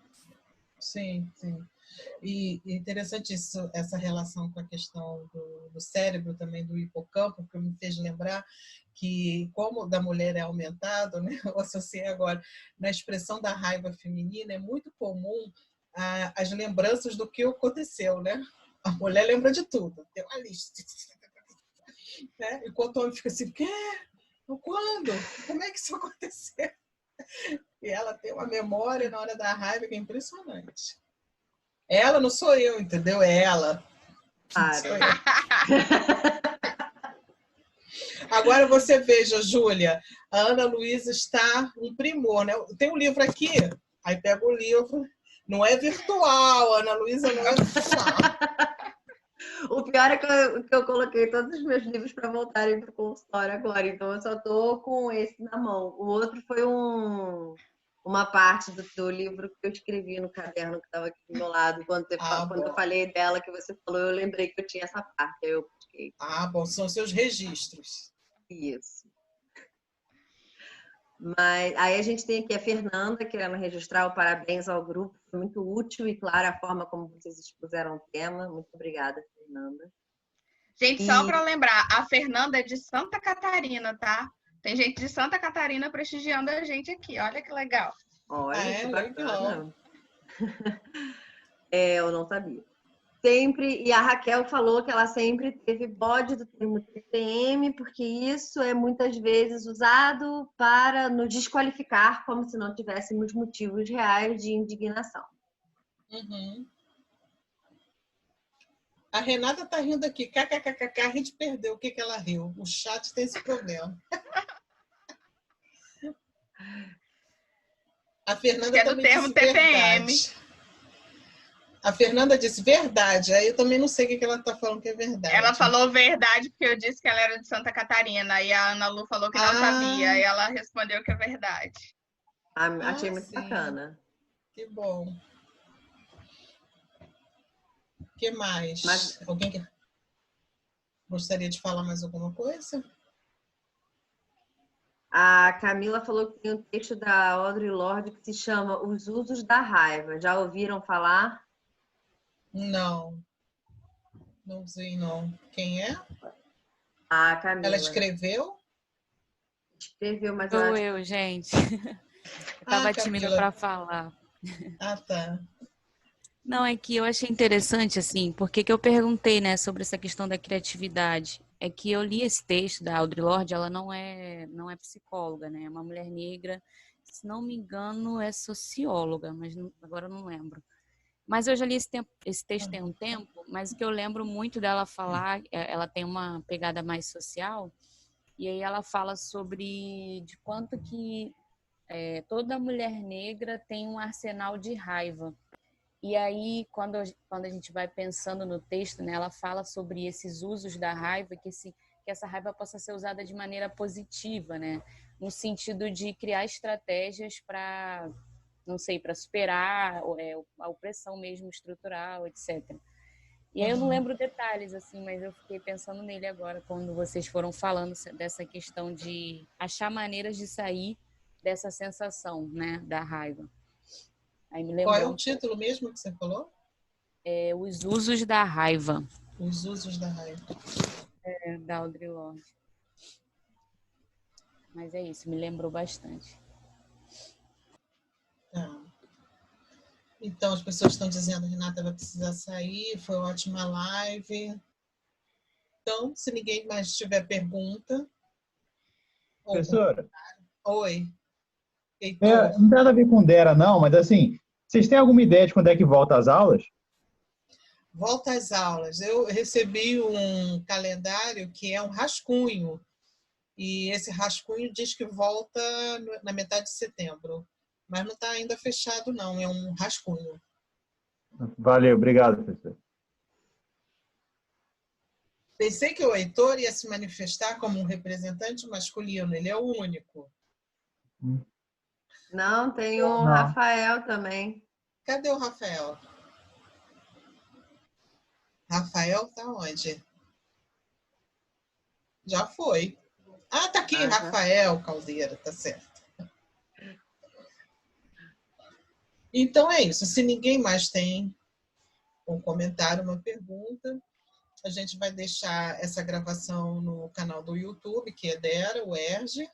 Sim, sim. E interessante isso, essa relação com a questão do cérebro, também do hipocampo, que me fez lembrar que, como o da mulher é aumentado, né, eu associei agora, na expressão da raiva feminina, é muito comum as lembranças do que aconteceu, né? A mulher lembra de tudo, tem uma lista. Né? Enquanto o homem fica assim, quê? Quando? Como é que isso aconteceu? E ela tem uma memória na hora da raiva que é impressionante. Ela não sou eu, entendeu? É ela. Sou eu. Agora você veja, Júlia, a Ana Luísa está um primor, né? Tem um livro aqui, aí pega o livro, não é virtual, Ana Luísa não é virtual. O pior é que eu coloquei todos os meus livros para voltarem para o consultório agora, então eu só estou com esse na mão. O outro foi uma parte do livro que eu escrevi no caderno que estava aqui do meu lado. Quando eu falei dela, que você falou, eu lembrei que eu tinha essa parte, aí eu busquei. Bom, são seus registros. Isso. Mas aí a gente tem aqui a Fernanda querendo registrar o parabéns ao grupo. Foi muito útil e clara a forma como vocês expuseram o tema. Muito obrigada, Fernanda. Gente, só para lembrar, a Fernanda é de Santa Catarina, tá? Tem gente de Santa Catarina prestigiando a gente aqui. Olha que legal. Olha, que bacana. Eu não sabia. E a Raquel falou que ela sempre teve bode do termo TPM, porque isso é muitas vezes usado para nos desqualificar, como se não tivéssemos motivos reais de indignação. Uhum. A Renata está rindo aqui. KKKK, a gente perdeu. O que ela riu? O chat tem esse problema. A Fernanda que é do termo TPM. A Fernanda disse verdade. Aí eu também não sei o que ela está falando que é verdade. Ela falou verdade porque eu disse que ela era de Santa Catarina. E a Ana Lu falou que não sabia. E ela respondeu que é verdade. Achei muito sim. bacana. Que bom. O que mais? Alguém gostaria de falar mais alguma coisa? A Camila falou que tem um texto da Audre Lorde que se chama Os Usos da Raiva. Já ouviram falar? Não. Não sei, não. Quem é? A Camila. Ela escreveu? Escreveu, mas eu acho... Eu, gente. Eu tava tímida para falar. Ah, tá. Não, é que eu achei interessante, assim, porque que eu perguntei, né, sobre essa questão da criatividade. É que eu li esse texto da Audre Lorde, ela não é psicóloga, né? É uma mulher negra, se não me engano, é socióloga, mas agora eu não lembro. Mas eu já li esse texto tem um tempo, mas o que eu lembro muito dela falar, ela tem uma pegada mais social, e aí ela fala sobre de quanto que toda mulher negra tem um arsenal de raiva. E aí, quando a gente vai pensando no texto, né, ela fala sobre esses usos da raiva, que essa raiva possa ser usada de maneira positiva, né? No sentido de criar estratégias para, não sei, para superar a opressão mesmo estrutural, etc. E aí eu não lembro detalhes, assim, mas eu fiquei pensando nele agora, quando vocês foram falando dessa questão de achar maneiras de sair dessa sensação, né, da raiva. Aí me lembrou. Qual é o título mesmo que você falou? Os Usos da Raiva. Os Usos da Raiva. Da Audre Lorde. Mas é isso, me lembrou bastante. Tá. Então, as pessoas estão dizendo, Renata vai precisar sair, foi ótima live. Então, se ninguém mais tiver pergunta... Professora? Oi. Não tem nada a ver com Dera, não, mas assim, vocês têm alguma ideia de quando é que volta às aulas? Volta às aulas. Eu recebi um calendário que é um rascunho. E esse rascunho diz que volta na metade de setembro. Mas não está ainda fechado, não. É um rascunho. Valeu, obrigado, professor. Pensei que o Heitor ia se manifestar como um representante masculino. Ele é o único. Não, tem o Rafael também. Cadê o Rafael? Rafael tá onde? Já foi. Ah, tá aqui, Rafael Caldeira, tá certo. Então é isso. Se ninguém mais tem um comentário, uma pergunta, a gente vai deixar essa gravação no canal do YouTube, que é Dera, o ERJ,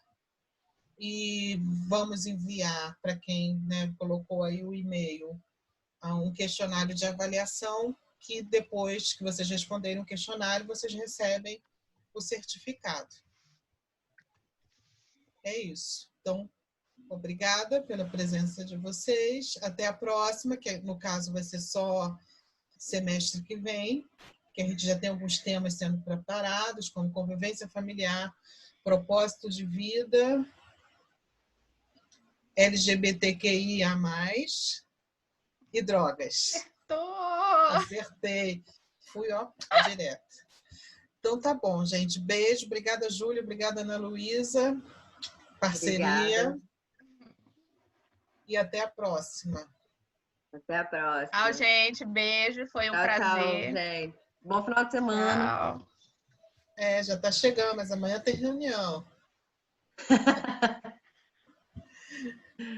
e vamos enviar para quem, né, colocou aí o e-mail um questionário de avaliação, que depois que vocês responderem o questionário, vocês recebem o certificado. É isso. Então, obrigada pela presença de vocês. Até a próxima, que no caso vai ser só semestre que vem, que a gente já tem alguns temas sendo preparados, como convivência familiar, propósito de vida, LGBTQIA+, e drogas. Acertei. Fui, direto. Então, tá bom, gente. Beijo. Obrigada, Júlia. Obrigada, Ana Luísa. Parceria. Obrigada. E até a próxima. Até a próxima. Tchau, gente. Beijo. Foi um prazer. Tchau, gente. Bom final de semana. Tchau. Já tá chegando, mas amanhã tem reunião.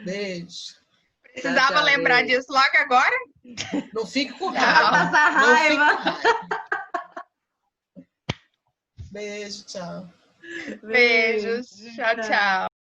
Beijo. Precisava lembrar disso logo agora? Não fique com raiva. Passar raiva. Beijo, tchau. Beijos. Tchau, tchau.